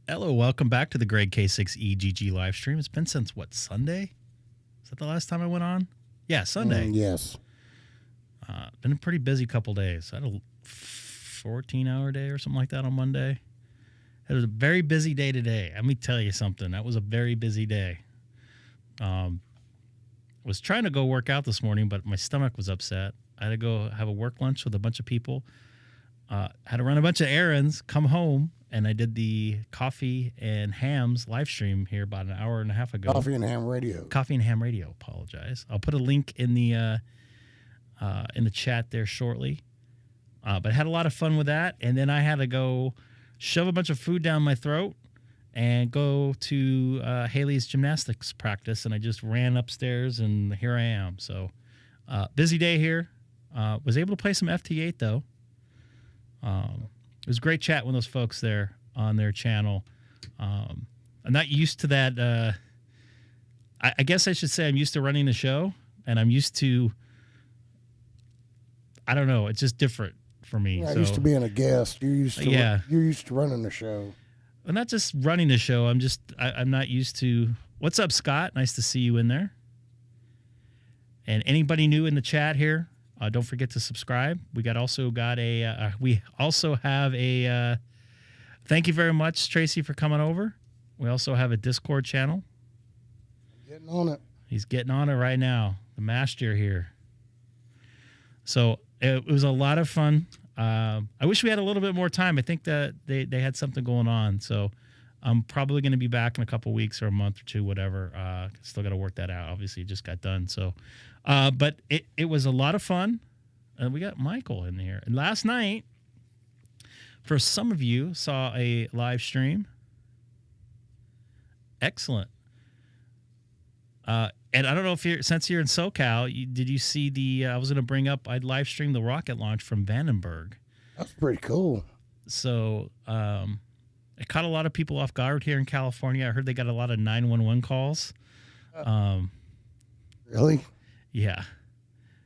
Hello, welcome back to the Greg K6EGG live stream. It's been since, what, Sunday? Is that the last time I went on? Yeah, Sunday. Yes. Been a pretty busy couple days. I had a 14-hour day or something like that on Monday. It was a very busy day today. Let me tell you something. That was a very busy day. Was trying to go work out this morning, but my stomach was upset. I had to go have a work lunch with a bunch of people. Had to run a bunch of errands, come home, and I did the Coffee and Hams live stream here about an hour and a half ago. Coffee and Ham Radio. Coffee and Ham Radio. Apologize. I'll put a link in the chat there shortly. But I had a lot of fun with that, and then I had to go shove a bunch of food down my throat and go to Haley's gymnastics practice, and I just ran upstairs, and here I am. So busy day here. Was able to play some FT8 though. It was great chat with those folks there on their channel. I'm not used to that. I guess I should say I'm used to running the show, and I'm used to, I don't know, it's just different for me. Yeah, used to being a guest. You're used to you're used to running the show. Well, not just running the show. I'm not used to. What's up, Scott? Nice to see you in there. And anybody new in the chat here, don't forget to subscribe. We also have a thank you very much, Tracy, for coming over. We also have a Discord channel. Getting on it. He's getting on it right now. The master here. So it was a lot of fun. I wish we had a little bit more time. I think that they had something going on. So I'm probably going to be back in a couple weeks or a month or two, whatever. Still got to work that out. Obviously, it just got done. So, but it was a lot of fun. We got Michael in here. And last night, for some of you, saw a live stream. Excellent. And I don't know if since you're in SoCal, did you see I was going to bring up, I'd live stream the rocket launch from Vandenberg. That's pretty cool. So it caught a lot of people off guard here in California. I heard they got a lot of 911 calls. Really? Yeah.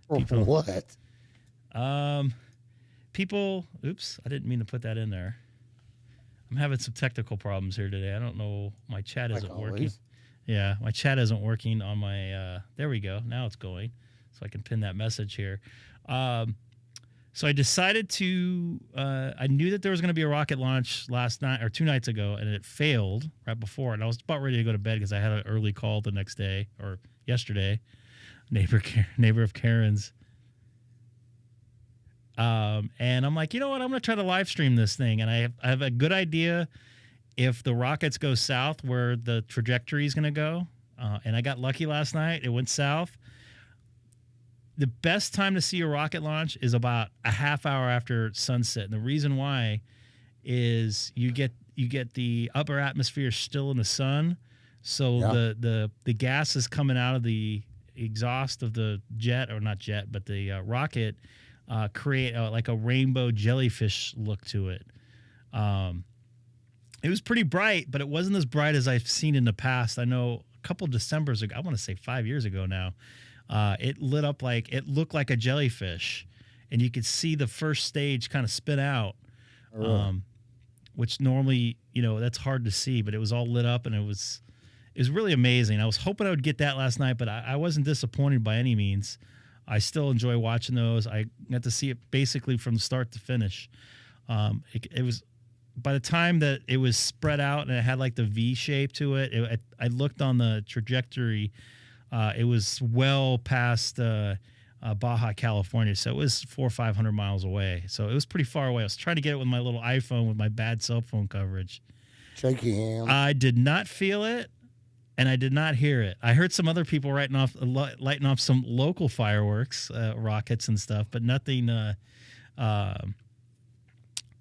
For what? People, oops, I didn't mean to put that in there. I'm having some technical problems here today. I don't know. My chat isn't working. Yeah, my chat isn't working on my, there we go. Now it's going. So I can pin that message here. So I decided to, I knew that there was going to be a rocket launch last night or 2 nights ago, and it failed right before. And I was about ready to go to bed because I had an early call the next day or yesterday. Neighbor of Karen's. And I'm like, you know what? I'm going to try to live stream this thing. And I have a good idea if the rockets go south where the trajectory is going to go. And I got lucky last night. It went south. The best time to see a rocket launch is about a half hour after sunset. And the reason why is you get the upper atmosphere still in the sun. So the gas is coming out of the exhaust of the jet, or not jet, but the rocket, create like a rainbow jellyfish look to it. It was pretty bright, but it wasn't as bright as I've seen in the past. I know a couple Decembers ago, I want to say 5 years ago now, it lit up it looked like a jellyfish, and you could see the first stage kind of spin out, which normally, that's hard to see, but it was all lit up, and it was really amazing. I was hoping I would get that last night, but I wasn't disappointed by any means. I still enjoy watching those. I got to see it basically from start to finish. It was, by the time that it was spread out and it had like the V shape to it, I looked on the trajectory. It was well past Baja, California. So it was 400 or 500 miles away. So it was pretty far away. I was trying to get it with my little iPhone with my bad cell phone coverage. Shaky hand. I did not feel it, and I did not hear it. I heard some other people lighting off some local fireworks, rockets and stuff, but nothing.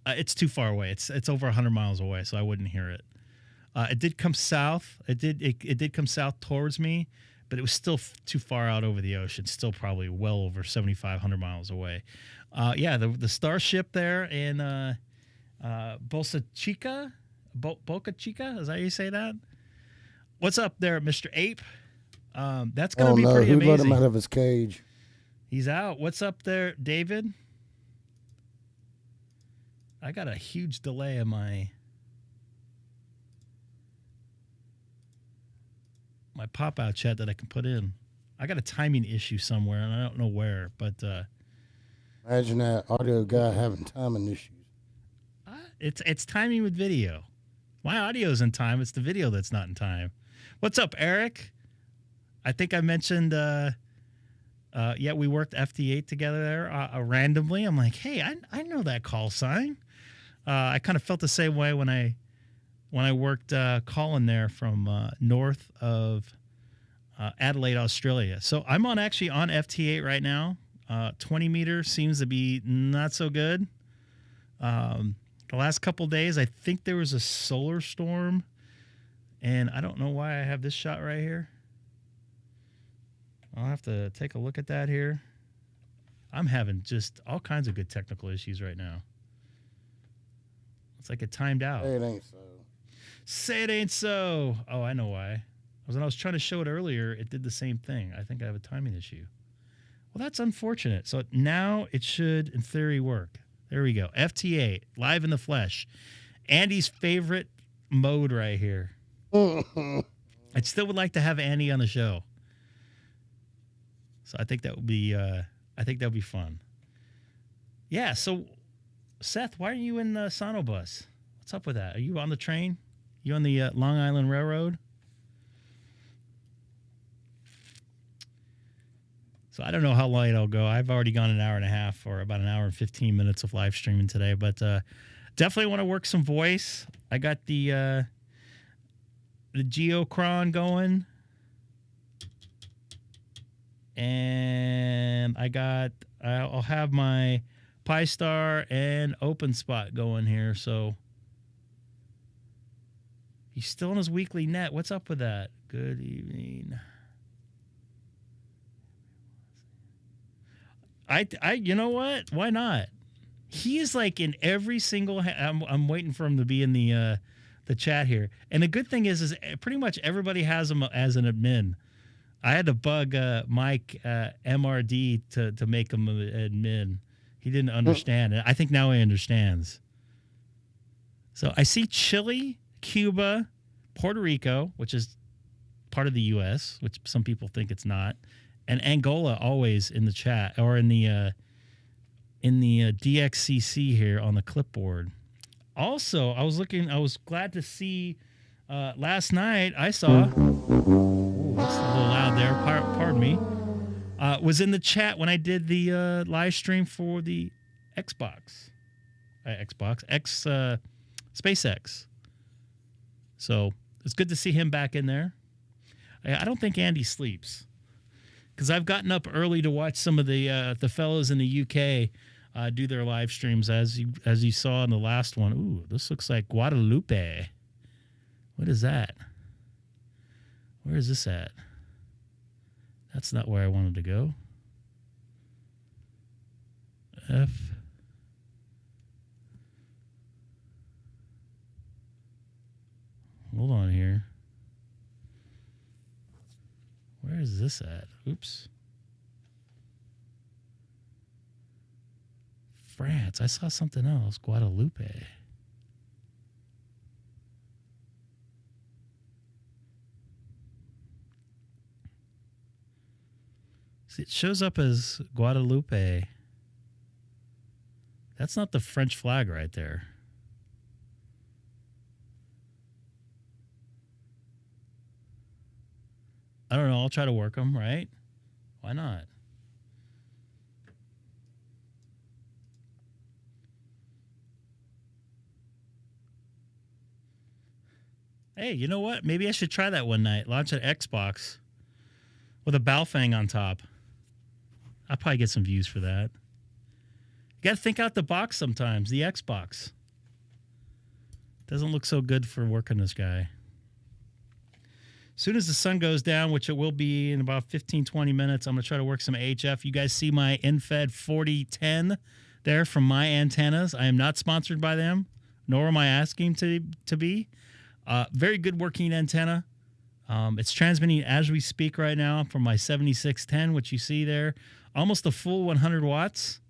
It's too far away. It's over 100 miles away, so I wouldn't hear it. It did come south. It did come south towards me, but it was still too far out over the ocean. Still probably well over 7,500 miles away. The Starship there in Boca Chica, is that how you say that? What's up there, Mr. Ape? That's going to be pretty amazing. Who let him out of his cage? He's out. What's up there, David? I got a huge delay in my my pop-out chat that I can put in. I got a timing issue somewhere, and I don't know where, but imagine that audio guy having timing issues. It's timing with video. My audio's in time. It's the video that's not in time. What's up, Eric? I think I mentioned, we worked FT8 together there randomly. I'm like, hey, I know that call sign. I kind of felt the same way when I worked calling there from north of Adelaide, Australia. So I'm actually on FT8 right now. 20 meters seems to be not so good. The last couple days, I think there was a solar storm, and I don't know why I have this shot right here. I'll have to take a look at that here. I'm having just all kinds of good technical issues right now. It's like it timed out. Say it ain't so. Say it ain't so. Oh, I know why. When I was trying to show it earlier, it did the same thing. I think I have a timing issue. Well, that's unfortunate. So now it should, in theory, work. There we go. FT8, live in the flesh. Andy's favorite mode right here. I still would like to have Andy on the show. So I think that would be fun. Yeah, so Seth, why are you in the SonoBus? What's up with that? Are you on the train? You on the Long Island Railroad? So I don't know how long it'll go. I've already gone an hour and a half or about an hour and 15 minutes of live streaming today, but definitely want to work some voice. I got the Geocron going, and I'll have my Pi-Star and openspot going here. So he's still on his weekly net. What's up with that? Good evening. You know what? Why not? He is like in every single. I'm waiting for him to be in the chat here. And the good thing is pretty much everybody has him as an admin. I had to bug Mike MRD to make him an admin. He didn't understand it. I think now he understands. So I see Chile, Cuba, Puerto Rico, which is part of the U.S., which some people think it's not. And Angola always in the chat or in the DXCC here on the clipboard. Also, I was glad to see last night I saw. Ooh, that's a little loud there. Pardon me. Was in the chat when I did the live stream for the SpaceX. So it's good to see him back in there. I don't think Andy sleeps. Because I've gotten up early to watch some of the fellows in the UK do their live streams, as you saw in the last one. Ooh, this looks like Guadalupe. What is that? Where is this at? That's not where I wanted to go. Hold on here. Where is this at? Oops. France. I saw something else. Guadalupe. See, it shows up as Guadalupe. That's not the French flag right there. I don't know. I'll try to work them, right? Why not? Hey, you know what? Maybe I should try that one night. Launch an Xbox with a Baofeng on top. I'll probably get some views for that. You got to think out the box sometimes. The Xbox doesn't look so good for working this guy. As soon as the sun goes down, which it will be in about 15, 20 minutes, I'm going to try to work some HF. You guys see my InFed 4010 there from my antennas. I am not sponsored by them, nor am I asking to be. Very good working antenna. It's transmitting as we speak right now from my 7610, which you see there. Almost a full 100 watts.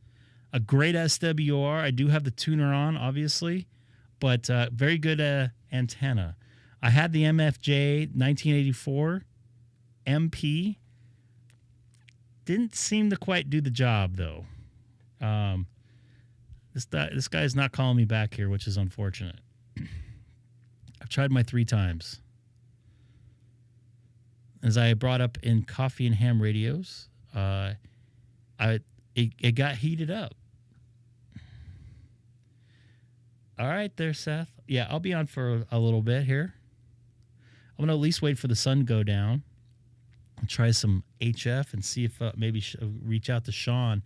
A great SWR. I do have the tuner on, obviously, but very good antenna. I had the MFJ 1984 MP didn't seem to quite do the job, though. This guy is not calling me back here, which is unfortunate. I've tried my 3 times. As I brought up in Coffee and Ham Radios, it got heated up. All right there, Seth. Yeah, I'll be on for a little bit here. I'm going to at least wait for the sun to go down. I'll try some HF and see if maybe reach out to Sean.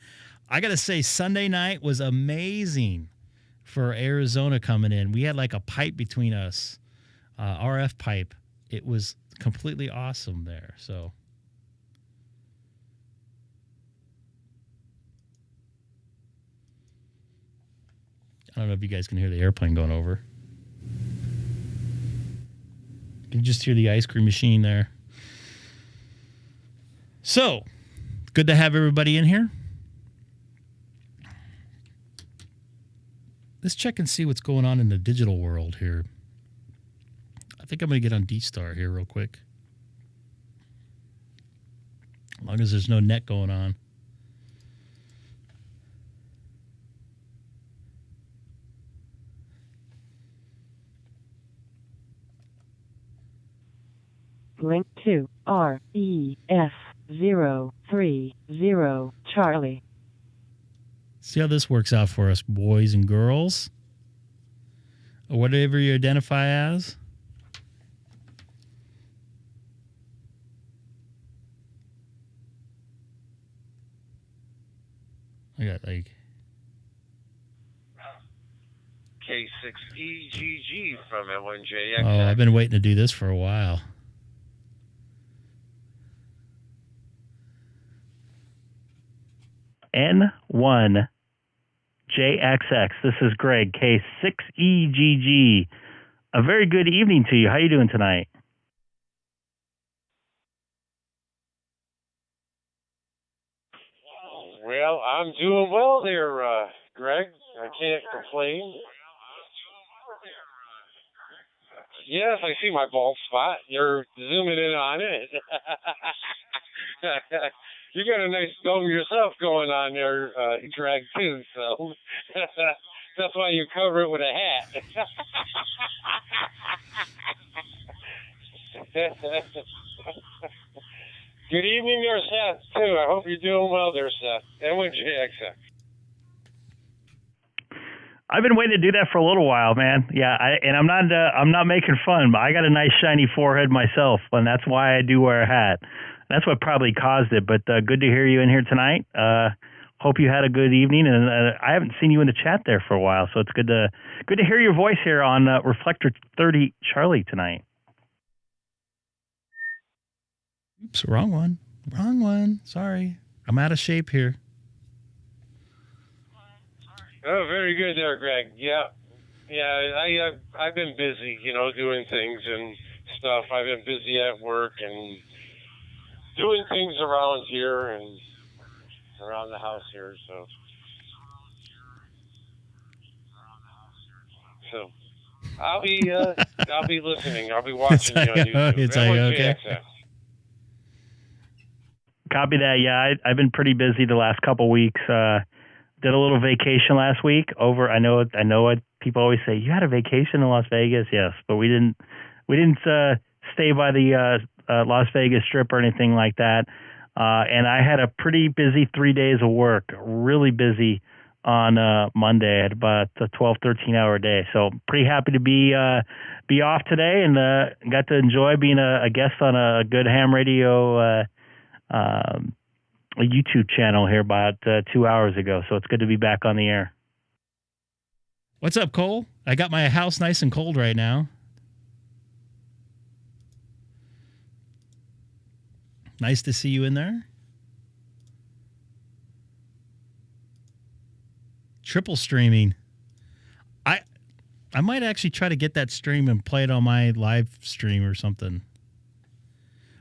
I got to say, Sunday night was amazing for Arizona coming in. We had like a pipe between us, RF pipe. It was completely awesome there. So I don't know if you guys can hear the airplane going over. You can just hear the ice cream machine there. So, good to have everybody in here. Let's check and see what's going on in the digital world here. I think I'm going to get on DStar here real quick. As long as there's no net going on. Link to REF030 Charlie. See how this works out for us, boys and girls. Or whatever you identify as. I got like K6EGG from N1JX. Oh, I've been waiting to do this for a while. N1JXX. This is Greg, K6EGG. A very good evening to you. How you doing tonight? Well, I'm doing well there, Greg. I can't complain. Yes, I see my bald spot. You're zooming in on it. You got a nice dome yourself going on there, Greg, too, so that's why you cover it with a hat. Good evening there, Seth, too. I hope you're doing well there, Seth. N1JX. I've been waiting to do that for a little while, man. Yeah, I'm not making fun, but I got a nice shiny forehead myself, and that's why I do wear a hat. That's what probably caused it, but good to hear you in here tonight. Hope you had a good evening, and I haven't seen you in the chat there for a while, so it's good to hear your voice here on Reflector 30 Charlie tonight. Oops, wrong one. Sorry, I'm out of shape here. Oh, very good there, Greg. Yeah, I've been busy, doing things and stuff. I've been busy at work and doing things around here and around the house here. So I'll be listening. I'll be watching you on YouTube. It's like, okay. Copy that. Yeah, I've been pretty busy the last couple weeks. Did a little vacation last week over. I know what people always say. You had a vacation in Las Vegas, yes, but we didn't stay by the Las Vegas Strip or anything like that. And I had a pretty busy 3 days of work. Really busy on Monday. I had about a 12, 13-hour day. So pretty happy to be off today and got to enjoy being a guest on a good ham radio. A YouTube channel here about 2 hours ago, so it's good to be back on the air. What's up, Cole? I got my house nice and cold right now. Nice to see you in there. Triple streaming. I might actually try to get that stream and play it on my live stream or something.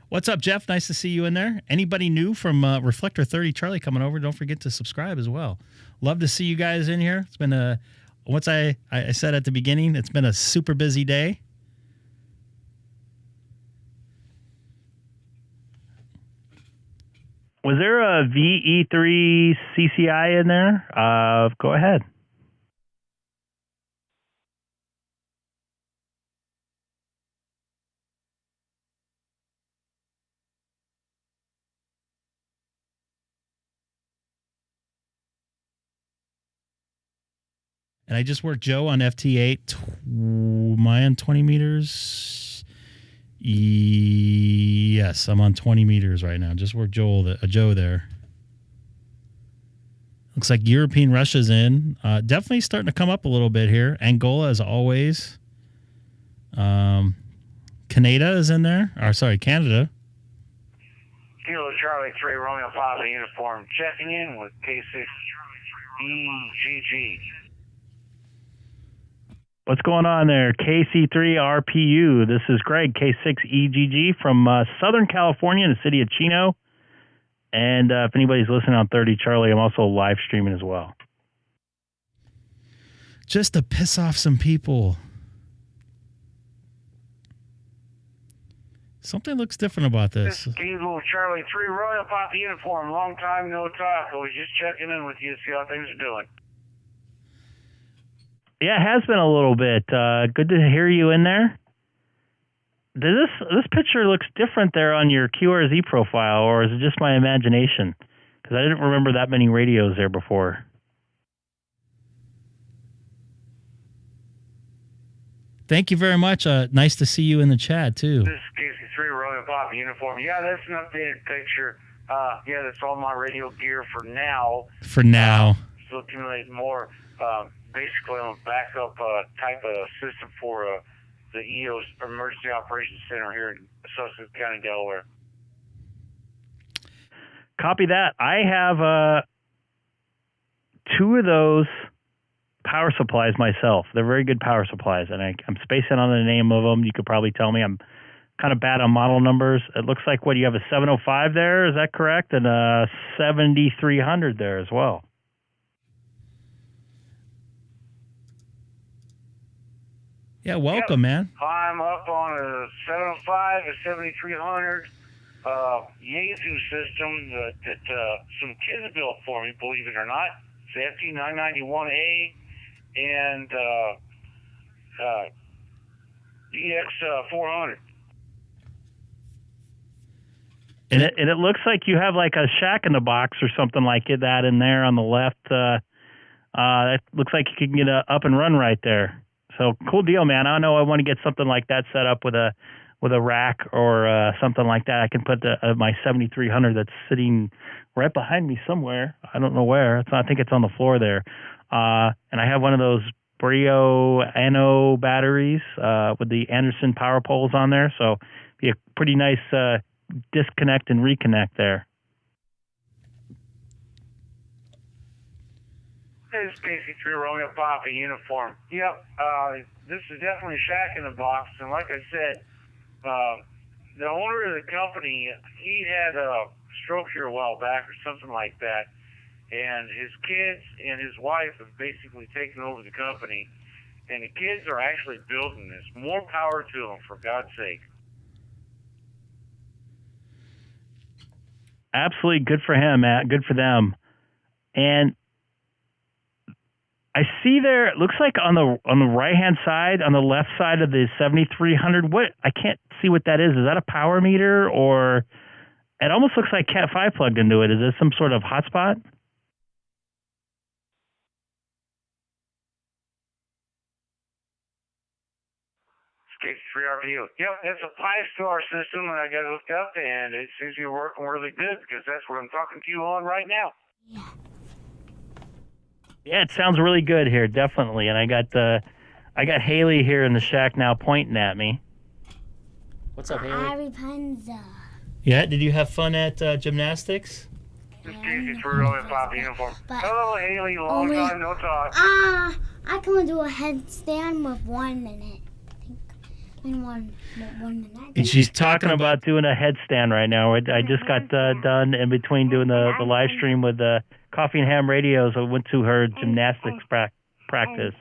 What's up, Jeff? Nice to see you in there. Anybody new from Reflector 30 Charlie coming over, don't forget to subscribe as well. Love to see you guys in here. It's been I said at the beginning, it's been a super busy day. Was there a VE3 CCI in there? Go ahead. And I just worked Joe on FT8. Am I on 20 meters? Yes, I'm on 20 meters right now. Just worked Joe there. Looks like European Russia's in. Definitely starting to come up a little bit here. Angola, as always. Canada is in there. Canada. Kilo Charlie 3, Romeo Papa uniform. Checking in with K6EGG. What's going on there? KC3RPU. This is Greg, K6EGG from Southern California in the city of Chino. And if anybody's listening on 30 Charlie, I'm also live streaming as well. Just to piss off some people. Something looks different about this. This is Kilo Charlie 3, Royal Papa uniform. Long time no talk. I was just checking in with you to see how things are doing. Yeah, it has been a little bit. Good to hear you in there. This picture looks different there on your QRZ profile, or is it just my imagination? Because I didn't remember that many radios there before. Thank you very much. Nice to see you in the chat, too. This is KC3 Royal Papa uniform. Yeah, that's an updated picture. Yeah, that's all my radio gear for now. For now. Still accumulating more. Basically, I'm a backup type of system for the EOS Emergency Operations Center here in Sussex County, Delaware. Copy that. I have two of those power supplies myself. They're very good power supplies, and I'm spacing on the name of them. You could probably tell me I'm kind of bad on model numbers. It looks like, you have a 705 there, is that correct? And a 7300 there as well. Yeah, welcome, man. I'm up on a 705, a 7300 Yaesu system that some kids built for me, believe it or not. It's the FT8 and DX400. And it looks like you have like a shack in the box or something like that in there on the left. It looks like you can get up and run right there. So cool deal, man. I know I want to get something like that set up with a rack or something like that. I can put my 7300 that's sitting right behind me somewhere. I don't know where. I think it's on the floor there. And I have one of those Brio Anno batteries with the Anderson power poles on there. So be a pretty nice disconnect and reconnect there. This is KC3 Romeo Papa uniform. Yep, this is definitely a shack in the box. And like I said, the owner of the company, he had a stroke here a while back or something like that. And his kids and his wife have basically taken over the company. And the kids are actually building this. More power to them, for God's sake. Absolutely good for him, Matt. Good for them. And I see there, it looks like on the right-hand side, on the left side of the 7300, I can't see what that is. Is that a power meter, or it almost looks like Cat 5 plugged into it. Is this some sort of hotspot? K6EGG. Yep, it's a Pi-Star system that I got hooked up, and it seems to be working really good because that's what I'm talking to you on right now. Yeah, it sounds really good here, definitely. And I got Haley here in the shack now pointing at me. What's up, Haley? Rapunzel. Yeah, did you have fun at gymnastics? This is KC3 Romeo Papa uniform. Hello, Haley. Long time no talk. I can do a headstand with 1 minute. In one minute. And she's talking about doing a headstand right now. I just got done in between doing the live stream with the Coffee and Ham Radios. I went to her gymnastics practice.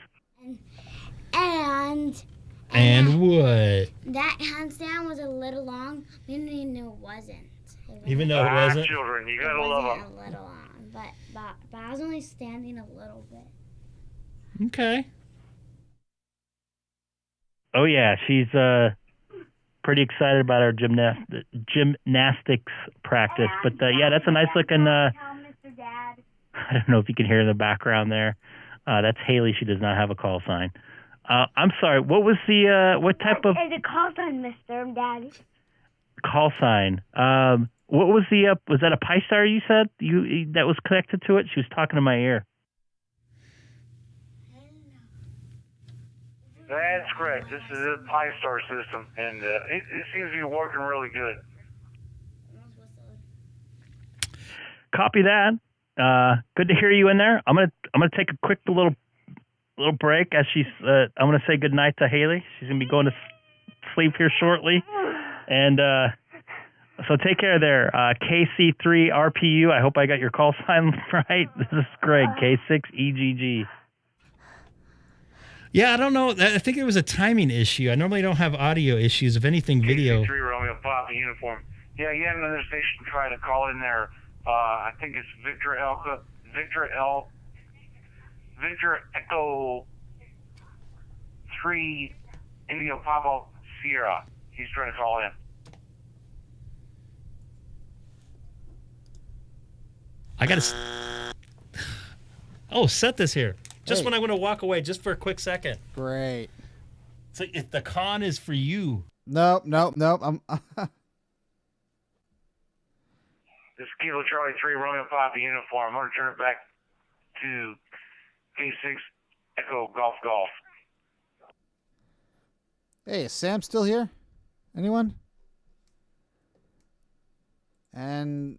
And what? That handstand was a little long, meaning it wasn't. It Even though it wasn't. Children, you It gotta love wasn't them. a little on, but I was only standing a little bit. Okay. Oh yeah, she's pretty excited about our gymnastics practice. But yeah, that's a nice looking. I don't know if you can hear in the background there. That's Haley. She does not have a call sign. I'm sorry. What was the what type of? Is a call sign, Mr. Daddy? Call sign. What was the? Was that a Pi-Star you said you that was connected to it? She was talking to my ear. That's correct. This is a Pi-Star system, and it seems to be working really good. Copy that. Good to hear you in there. I'm gonna take a quick little break as she's. I'm gonna say good night to Haley. She's gonna be going to sleep here shortly, and so take care there. KC3 RPU. I hope I got your call sign right. This is Greg. K6EGG. Yeah, I don't know. I think it was a timing issue. I normally don't have audio issues. If anything, video. K3 Romeo Papa uniform. Yeah, you had another station try to call in there. I think it's Victor Echo 3 Indio Papa Sierra. He's trying to call in. I gotta. Oh, set this here. Just when I'm going to walk away, just for a quick second. Great. So if the con is for you. Nope. I'm. This is Kilo Charlie 3 Romeo Papa uniform. I'm going to turn it back to K6 Echo Golf Golf. Hey, is Sam still here? Anyone? And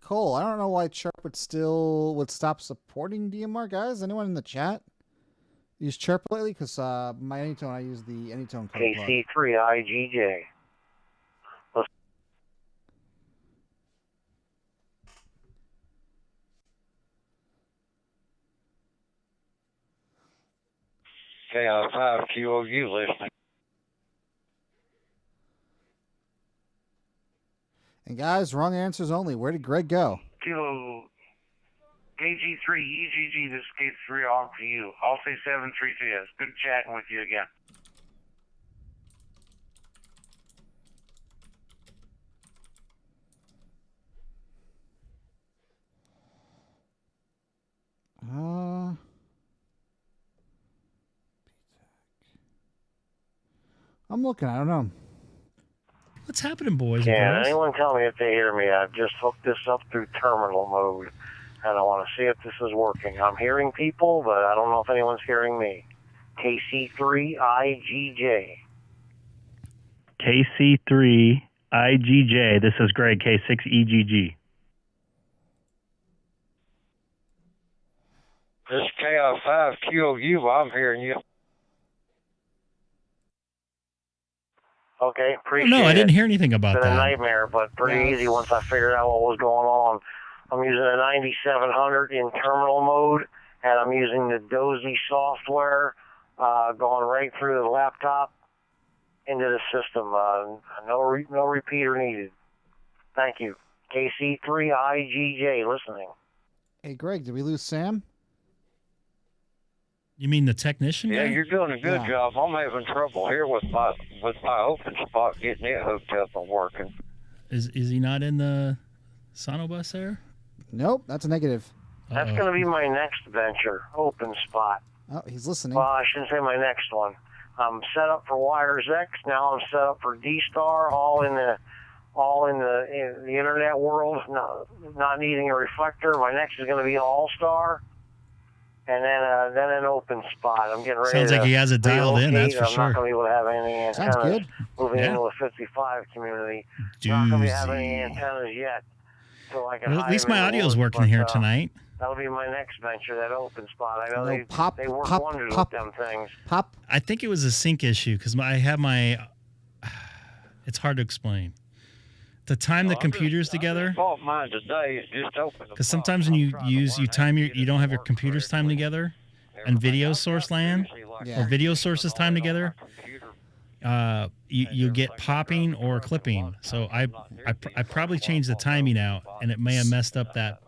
Cole, I don't know why Chirp would stop supporting DMR, guys. Anyone in the chat use Chirp lately? Because my Anytone, I use the Anytone code plug. KC3IGJ. K5QOU listening. And guys, wrong answers only. Where did Greg go? Kilo KG3EGG, this is K3 on for you. I'll say 736. Good chatting with you again. I'm looking. I don't know. What's happening, boys and Can girls? anyone tell me if they hear me? I've just hooked this up through terminal mode, and I want to see if this is working. I'm hearing people, but I don't know if anyone's hearing me. KC3IGJ. KC3IGJ. This is Greg, K6EGG. This is KI5QOU. I'm hearing you. Okay, appreciate it. No, I didn't hear anything about It's been that. a nightmare, but pretty easy once I figured out what was going on. I'm using a 9700 in terminal mode, and I'm using the Dozy software going right through the laptop into the system. No repeater needed. Thank you. KC3IGJ listening. Hey, Greg, did we lose Sam? You mean the technician Yeah, guy? you're doing a good job. I'm having trouble here with my open spot, getting it hooked up and working. Is he not in the SonoBus there? Nope, that's a negative. That's going to be my next venture, open spot. Oh, he's listening. Well, I shouldn't say my next one. I'm set up for Wires X. Now I'm set up for DStar, all in the internet world, not needing a reflector. My next is going to be Allstar. And then an open spot. I'm getting ready Sounds to like he has it dialed in, that's for I'm not going to be able to have any antennas. Sounds good. Moving Yeah. into a 55 community. Not going to be having any antennas yet. So I can Well, at least my hide them in the audio's woods, working but, here tonight. That'll be my next venture, that open spot. I know No, they work pop, wonders pop. with them things. Pop. I think it was a sync issue because I have my. It's hard to explain. To time the computers together. Fault mine today is just open. Because sometimes when you don't have your computers timed together, and video source land Yeah. or video sources timed together, you get popping or clipping. So I probably changed the timing out, and it may have messed up that.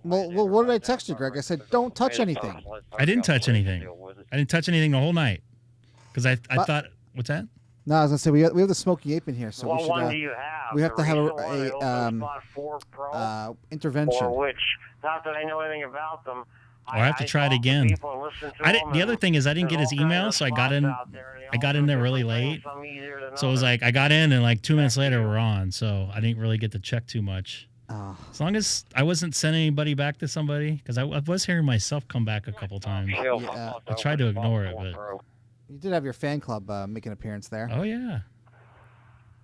Well, what did I text you, Greg? I said, don't touch anything. I didn't touch anything. I didn't touch anything the whole night because I thought, what's that? No, I was gonna say we have the smoking ape in here, so What we should. one do you have? We have to have a OpenSpot 4 Pro, intervention. or which? Not that I know anything about them. Or I have to try it again. The other thing is I didn't get his email, so I got in. I got in there really late, so it was like I got in and like 2 minutes later we're on. So I didn't really get to check too much. Oh. As long as I wasn't sending anybody back to somebody, because I was hearing myself come back a couple times. Yeah. I tried to ignore it, but you did have your fan club make an appearance there. Oh yeah.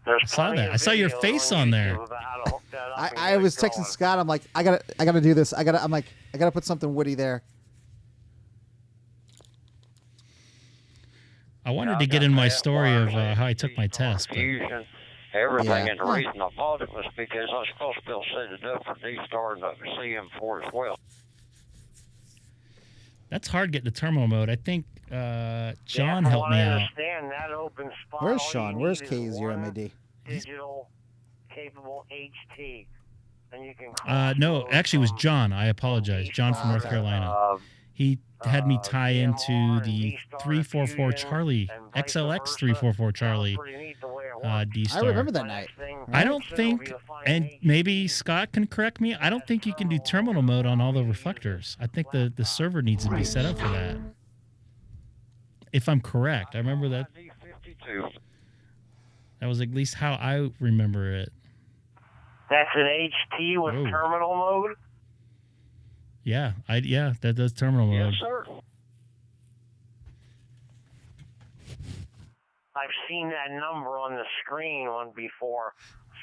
I saw that. I saw your face on there. I was texting Scott. I'm like, I gotta do this. I gotta put something witty there. I wanted to get in my story of how I took my test. But... Everything, and the reason I bought it was because I was supposed to be able to set it up for DStar and CM4 as well. That's hard getting the terminal mode. I think John helped me out. Where's Sean? Where's K6EGG? Digital capable HT. And you can no, actually it was John. I apologize. John from North Carolina. He had me tie into the 344 Charlie, XLX 344 Charlie DStar. I remember that night. I don't think, and maybe Scott can correct me, I don't think you can do terminal mode on all the reflectors. I think the server needs to be set up for that. If I'm correct. I remember that. That was at least how I remember it. That's an HT with terminal mode? Yeah, that does terminal mode. Yes, sir. I've seen that number on the screen one before,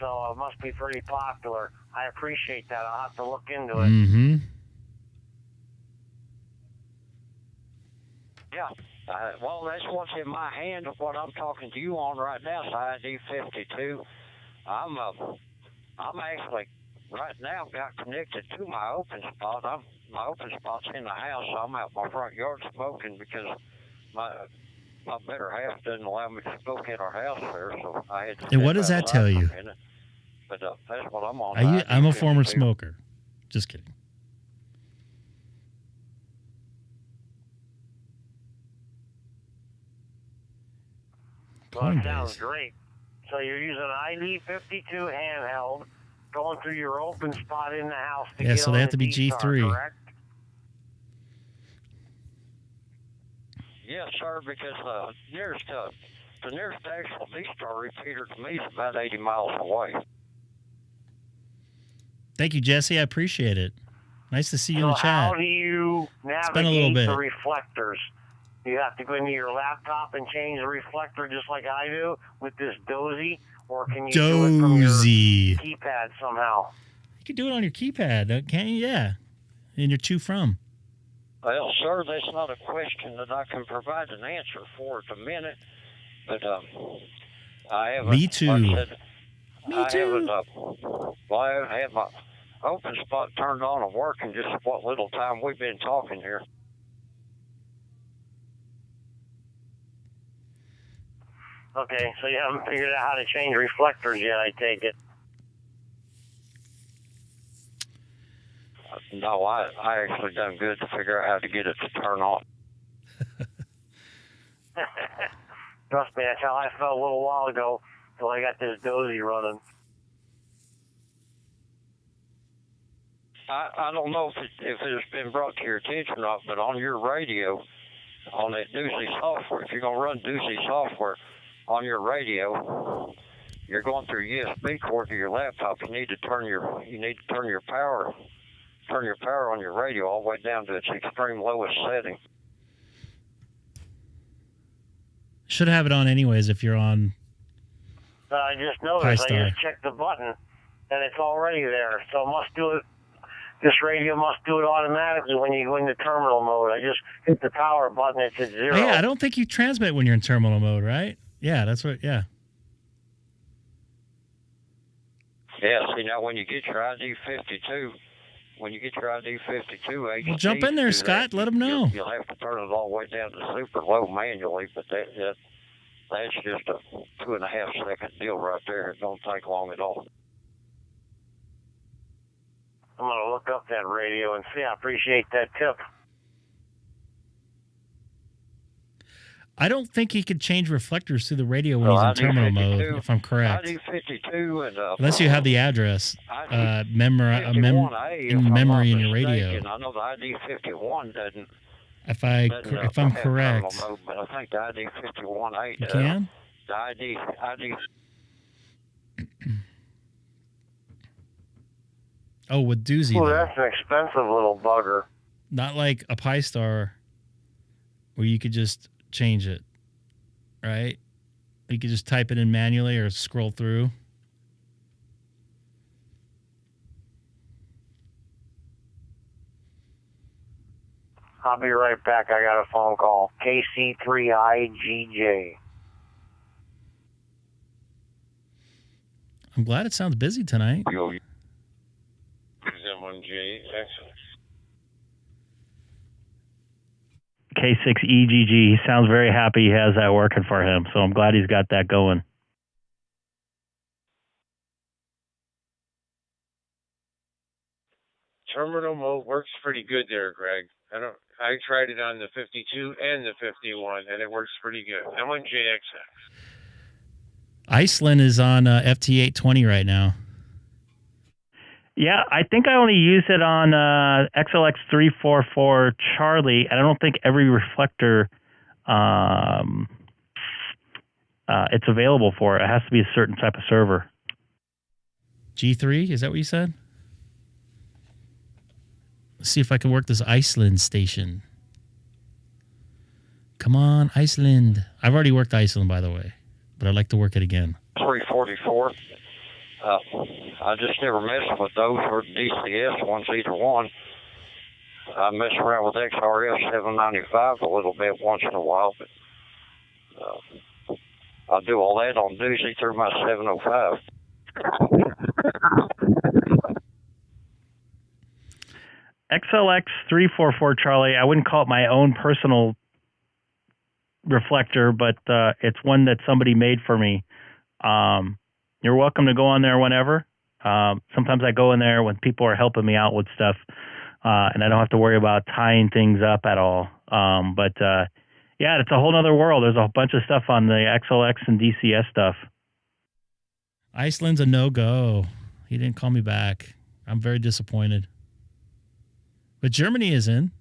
so it must be pretty popular. I appreciate that. I'll have to look into it. Mm-hmm. Yeah. Well, that's what's in my hand of what I'm talking to you on right now, ID52. I'm actually right now got connected to my open spot. My open spot's in the house. So I'm out my front yard smoking because my better half doesn't allow me to smoke in our house there. So I had to. And what does that tell you? But that's what I'm on. I'm a former smoker. Just kidding. Well, that sounds great. So you're using an ID52 handheld, going through your open spot in the house to get so they have to be G3. Correct? Yes, sir, because the nearest actual DStar repeater to me is about 80 miles away. Thank you, Jesse. I appreciate it. Nice to see you in the chat. How do you navigate the reflectors? Do you have to go into your laptop and change the reflector just like I do with this dozy? Or can you do it from your keypad somehow? You can do it on your keypad, can't you? Yeah. And you're to from. Well, sir, that's not a question that I can provide an answer for at the minute. But I haven't. Me too. Like I haven't had my open spot turned on and working just what little time we've been talking here. Okay, so you haven't figured out how to change reflectors yet, I take it. No, I actually done good to figure out how to get it to turn on. Trust me, that's how I felt a little while ago until I got this dozy running. I don't know if it's been brought to your attention or not, but on your radio, on that Doozy software, if you're going to run Doozy software on your radio, you're going through USB cord to your laptop. You need to turn your power on your radio all the way down to its extreme lowest setting. Should have it on anyways if you're on. I just noticed. I just checked the button, and it's already there. So it must do it. This radio must do it automatically when you go into terminal mode. I just hit the power button. It's at 0. Yeah, I don't think you transmit when you're in terminal mode, right? Yeah, that's what. Yeah. Yeah. See, now when you get your ID52. HT, well, jump in there, Scott. Let them know. You'll have to turn it all the way down to super low manually, but That's just a 2.5 second deal right there. It don't take long at all. I'm going to look up that radio and see. I appreciate that tip. I don't think he could change reflectors through the radio when he's in terminal mode, if I'm correct. ID52 and unless you have the address in memory in your radio. I know the ID51 doesn't. If I'm correct, mode, but I think the ID51 you can. The ID. Oh, with doozy. Well, though. that's an expensive little bugger. Not like a Pi-Star, where you could just change it, right? You could just type it in manually or scroll through. I'll be right back. I got a phone call. K6EGG. I'm glad it sounds busy tonight. M1J, excellent. K6EGG. He sounds very happy he has that working for him, so I'm glad he's got that going. Terminal mode works pretty good there, Greg. I tried it on the 52 and the 51, and it works pretty good. M1JXX. Iceland is on FT8 20 right now. Yeah, I think I only use it on XLX344 Charlie, and I don't think every reflector it's available for. It has to be a certain type of server. G3, is that what you said? Let's see if I can work this Iceland station. Come on, Iceland. I've already worked Iceland, by the way, but I'd like to work it again. 344. I just never messed with those or DCS ones, either one. I mess around with XRS 795 a little bit once in a while, but I do all that on doozy through my 705. XLX344 Charlie, I wouldn't call it my own personal reflector, but it's one that somebody made for me. You're welcome to go on there whenever. Sometimes I go in there when people are helping me out with stuff, and I don't have to worry about tying things up at all. Yeah, it's a whole other world. There's a bunch of stuff on the XLX and DCS stuff. Iceland's a no-go. He didn't call me back. I'm very disappointed. But Germany is in.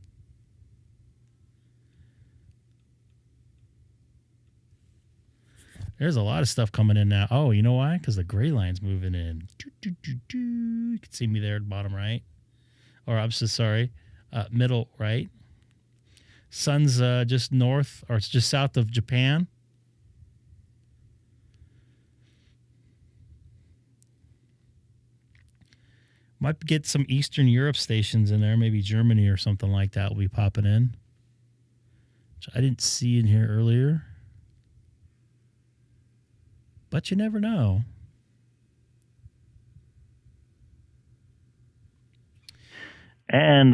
There's a lot of stuff coming in now. Oh, you know why? Because the gray line's moving in. You can see me there at the bottom right. Or I'm so sorry, middle right. Sun's just north, or it's just south of Japan. Might get some Eastern Europe stations in there. Maybe Germany or something like that will be popping in, which I didn't see in here earlier. But you never know. And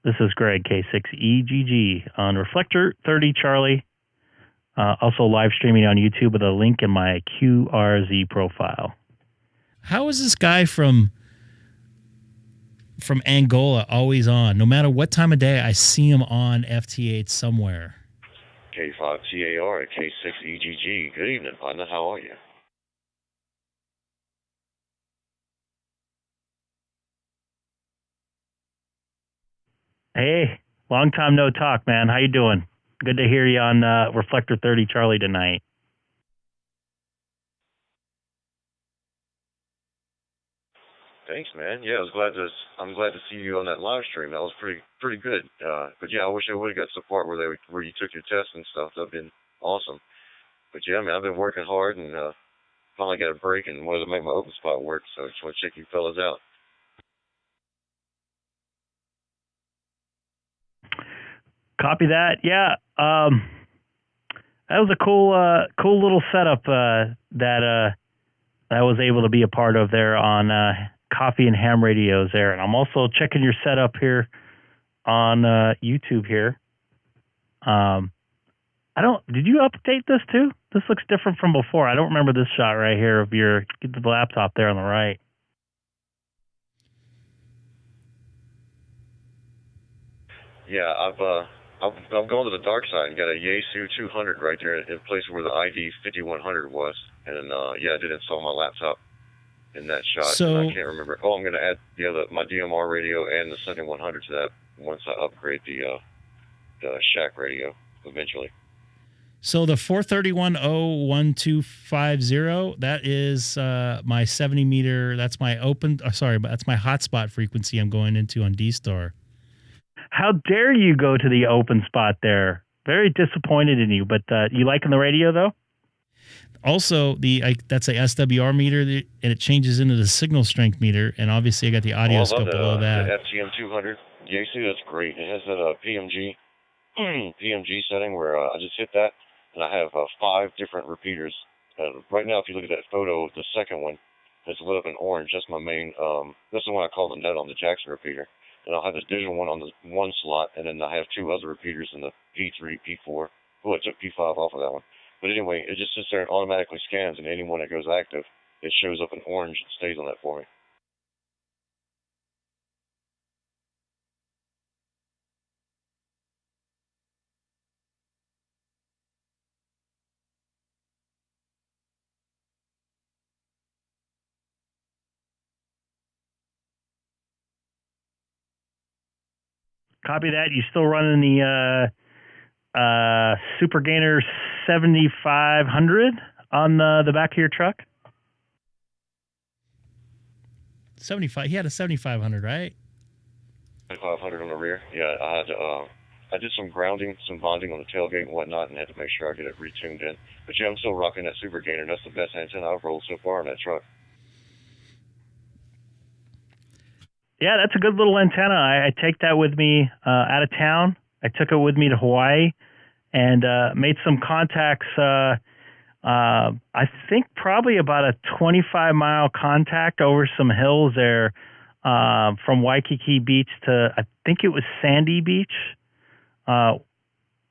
this is Greg, K6EGG on Reflector 30 Charlie. Also live streaming on YouTube with a link in my QRZ profile. How is this guy from Angola always on? No matter what time of day, I see him on FT8 somewhere. K5TAR at K6EGG. Good evening, partner. How are you? Hey, long time no talk, man. How you doing? Good to hear you on Reflector 30 Charlie tonight. Thanks, man. Yeah, I'm glad to see you on that live stream. That was pretty good. But yeah, I wish I would have got to the part where you took your test and stuff. That'd been awesome. But yeah, man, I've been working hard and finally got a break and wanted to make my open spot work. So I just want to check you fellas out. Copy that. Yeah, that was a cool little setup that I was able to be a part of there on Coffee and Ham Radios there. And I'm also checking your setup here on YouTube here. Did you update this too? looks different from before. I don't remember this shot right here of your the laptop there on the right. Yeah, I've gone to the dark side and got a Yaesu 200 right there in place where the ID 5100 was, and yeah, I did install my laptop in that shot. So I can't remember. Oh, I'm going to add my DMR radio and the 7100 to that once I upgrade the shack radio eventually. So the 431.01250, that is my 70 meter. That's my that's my hotspot frequency I'm going into on DStar. How dare you go to the open spot there? Very disappointed in you, but you liking the radio though? Also, that's a SWR meter, and it changes into the signal strength meter, and obviously I got the audio scope below that. The FTM 200 Yaesu, that's great. It has that PMG setting where I just hit that, and I have 5 different repeaters. Right now, if you look at that photo, the second one that's lit up in orange. That's my main. That's the one I call the net on the Jackson repeater. And I'll have this digital one on the one slot, and then I have 2 other repeaters in the P3, P4. Oh, I took P5 off of that one. But anyway, it just sits there and automatically scans, and any one that goes active, it shows up in orange and stays on that for me. Copy that. You still running the Super Gainer 7500 on the back of your truck? 75. He had a 7500, right? 7500 on the rear. Yeah, I did some grounding, some bonding on the tailgate and whatnot, and had to make sure I get it retuned in. But yeah, I'm still rocking that Super Gainer. That's the best antenna I've rolled so far on that truck. Yeah, that's a good little antenna. I take that with me out of town. I took it with me to Hawaii and made some contacts. I think probably about a 25-mile contact over some hills there from Waikiki Beach to, I think it was Sandy Beach. One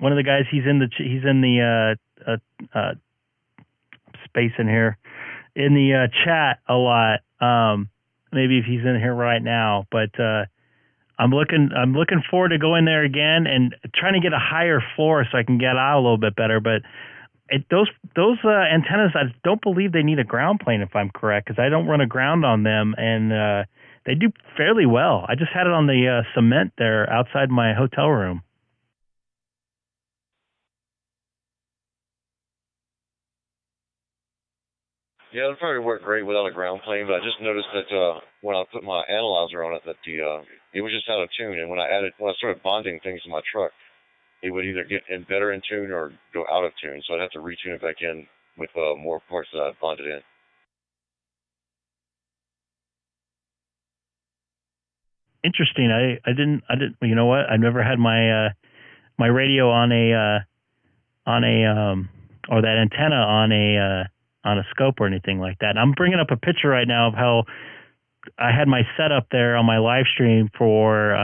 of the guys, he's in the space in here in the chat a lot. Maybe if he's in here right now, but I'm looking forward to going there again and trying to get a higher floor so I can get out a little bit better. But those antennas, I don't believe they need a ground plane if I'm correct, because I don't run a ground on them, and they do fairly well. I just had it on the cement there outside my hotel room. Yeah, it'll probably work great without a ground plane, but I just noticed that when I put my analyzer on it, that it was just out of tune. And when I started bonding things to my truck, it would either get better in tune or go out of tune. So I'd have to retune it back in with more parts that I bonded in. Interesting. I didn't. You know what? I've never had my my radio on a or that antenna on a scope or anything like that. I'm bringing up a picture right now of how I had my setup there on my live stream for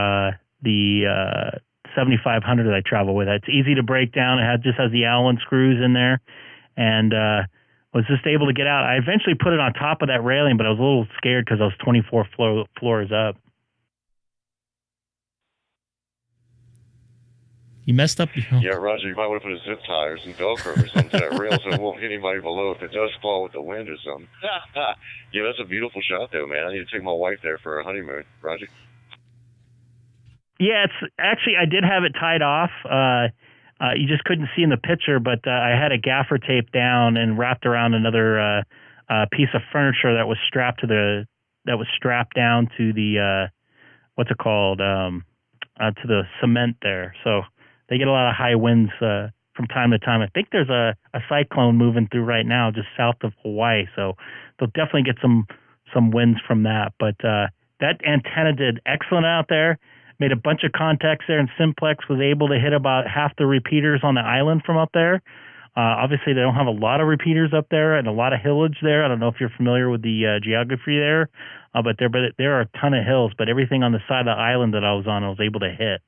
the 7500 that I travel with. It's easy to break down. It just has the Allen screws in there, and was just able to get out. I eventually put it on top of that railing, but I was a little scared because I was 24 floors up. You messed up. Yeah, Roger, you might want to put a zip tie or some Velcro or something to that rail so it won't hit anybody below if it does fall with the wind or something. Yeah, that's a beautiful shot, though, man. I need to take my wife there for a honeymoon. Roger? Yeah, it's actually, I did have it tied off. You just couldn't see in the picture, but I had a gaffer tape down and wrapped around another piece of furniture that was strapped down to the what's it called, to the cement there. So they get a lot of high winds from time to time. I think there's a cyclone moving through right now just south of Hawaii, so they'll definitely get some winds from that. But that antenna did excellent out there. Made a bunch of contacts there, and Simplex was able to hit about half the repeaters on the island from up there. Obviously, they don't have a lot of repeaters up there and a lot of hillage there. I don't know if you're familiar with the geography there, but there are a ton of hills. But everything on the side of the island that I was on, I was able to hit.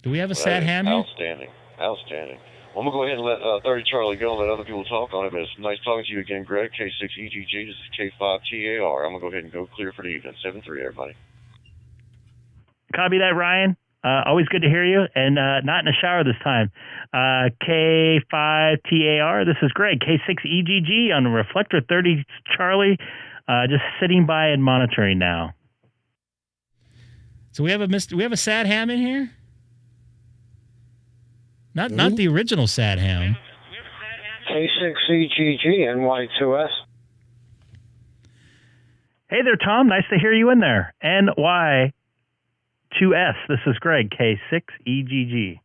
Do we have a That sad is ham here? outstanding. Outstanding. Well, I'm going to go ahead and let 30 Charlie go and let other people talk on it. But it's nice talking to you again, Greg. K6EGG. This is K5TAR. I'm going to go ahead and go clear for the evening. 7-3, everybody. Copy that, Ryan. Always good to hear you, and not in the shower this time. K5TAR, this is Greg, K6EGG on Reflector 30 Charlie, just sitting by and monitoring now. So we have a sad ham in here? Not the original sad ham. K6EGG NY2S. Hey there, Tom. Nice to hear you in there. NY2S. This is Greg, K6EGG.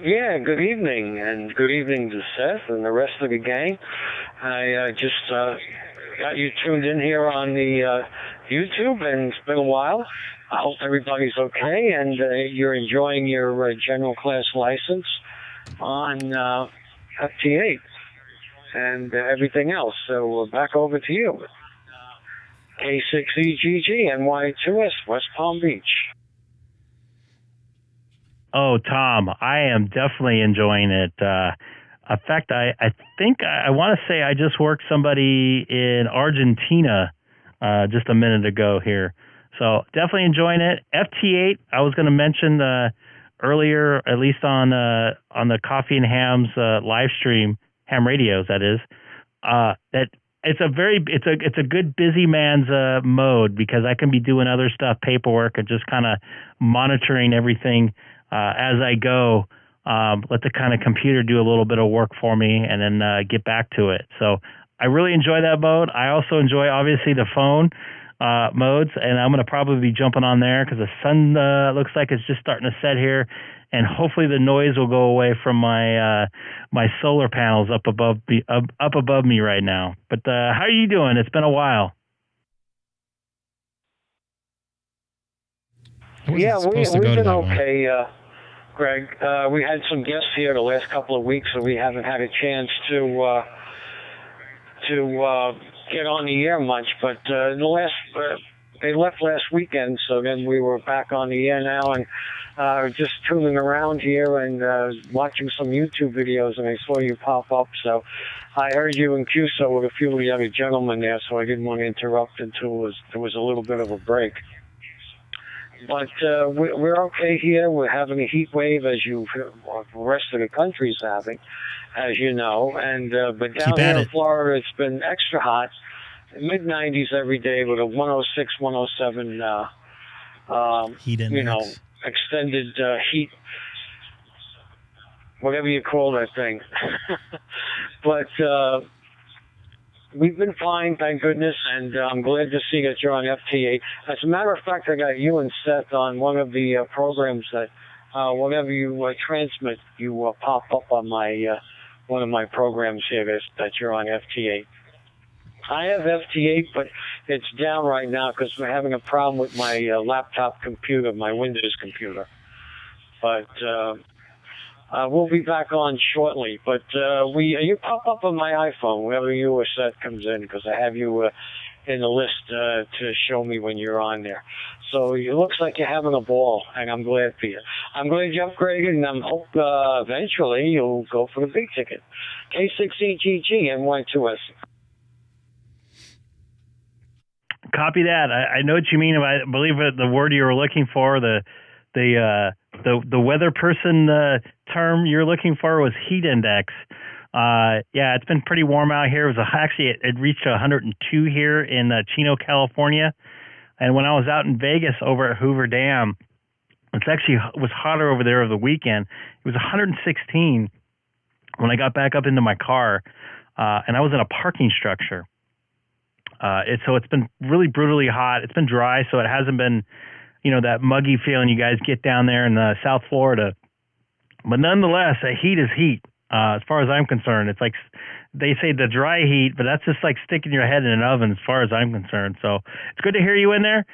Yeah, good evening, and good evening to Seth and the rest of the gang. I just got you tuned in here on the YouTube, and it's been a while. I hope everybody's okay, and you're enjoying your general class license on FT8 and everything else. So back over to you. K6EGG NY2S, West Palm Beach. Oh, Tom, I am definitely enjoying it. In fact, I think I want to say I just worked somebody in Argentina just a minute ago here. So definitely enjoying it. FT8, I was going to mention earlier, at least on the Coffee and Hams live stream, ham radios, that is, that it's a good busy man's mode, because I can be doing other stuff, paperwork, and just kind of monitoring everything as I go. Let the kind of computer do a little bit of work for me, and then get back to it. So I really enjoy that mode. I also enjoy, obviously, the phone modes, and I'm going to probably be jumping on there because the sun looks like it's just starting to set here, and hopefully the noise will go away from my my solar panels up above me right now. But how are you doing? It's been a while. Yeah, we've been okay, Greg. We had some guests here the last couple of weeks, so we haven't had a chance to get on the air much. But they left last weekend, so then we were back on the air now, and just tuning around here and watching some YouTube videos, and I saw you pop up. So I heard you in QSO with a few of the other gentlemen there, so I didn't want to interrupt until there was a little bit of a break. But we're okay here. We're having a heat wave, as the rest of the country's having, as you know. And but down here in Florida, it's been extra hot, mid-90s every day with a 106, 107, heat index. Extended heat, whatever you call that thing. But we've been fine, thank goodness, and I'm glad to see that you're on FT8. As a matter of fact, I got you and Seth on one of the programs that whenever you transmit, you pop up on my one of my programs here that you're on FT8. I have FT8, but it's down right now because we're having a problem with my laptop computer, my Windows computer. But we'll be back on shortly. But you pop up on my iPhone whenever you or Seth comes in, because I have you in the list to show me when you're on there. So it looks like you're having a ball, and I'm glad for you. I'm glad you upgraded, and I hope eventually you'll go for the big ticket. K6EGG NY2S. Copy that. I know what you mean. I believe the word you were looking for, the weather person term you're looking for was heat index. Yeah, it's been pretty warm out here. It reached 102 here in Chino, California. And when I was out in Vegas over at Hoover Dam, it was hotter over there over the weekend. It was 116 when I got back up into my car, and I was in a parking structure. So it's been really brutally hot. It's been dry, so it hasn't been, that muggy feeling you guys get down there in South Florida. But nonetheless, heat is heat. As far as I'm concerned, it's like they say the dry heat, but that's just like sticking your head in an oven as far as I'm concerned. So it's good to hear you in there.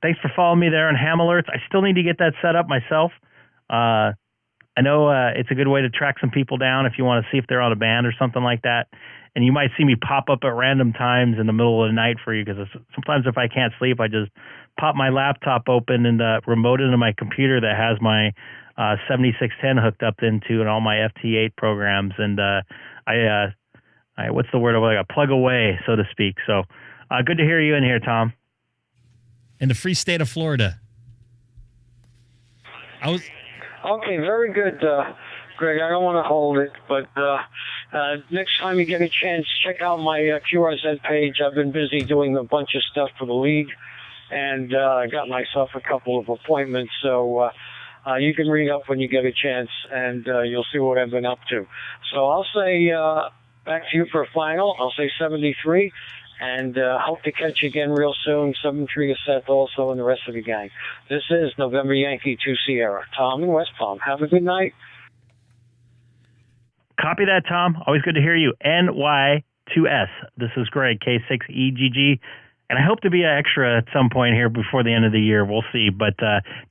Thanks for following me there on Ham Alerts. I still need to get that set up myself. I know it's a good way to track some people down if you want to see if they're on a band or something like that. And you might see me pop up at random times in the middle of the night for you, because sometimes if I can't sleep, I just pop my laptop open and remote into my computer that has my 7610 hooked up into and all my FT8 programs. And I what's the word? Like a plug away, so to speak. So good to hear you in here, Tom. In the free state of Florida. Okay, very good, Greg. I don't want to hold it, but next time you get a chance, check out my QRZ page. I've been busy doing a bunch of stuff for the league, and I got myself a couple of appointments, so you can read up when you get a chance, and you'll see what I've been up to. So I'll say back to you for a final. I'll say 73. And hope to catch you again real soon. 7-3 to Seth also and the rest of the gang. This is November Yankee 2 Sierra. Tom in West Palm. Have a good night. Copy that, Tom. Always good to hear you. NY2S. This is Greg, K6EGG. And I hope to be an extra at some point here before the end of the year. We'll see. But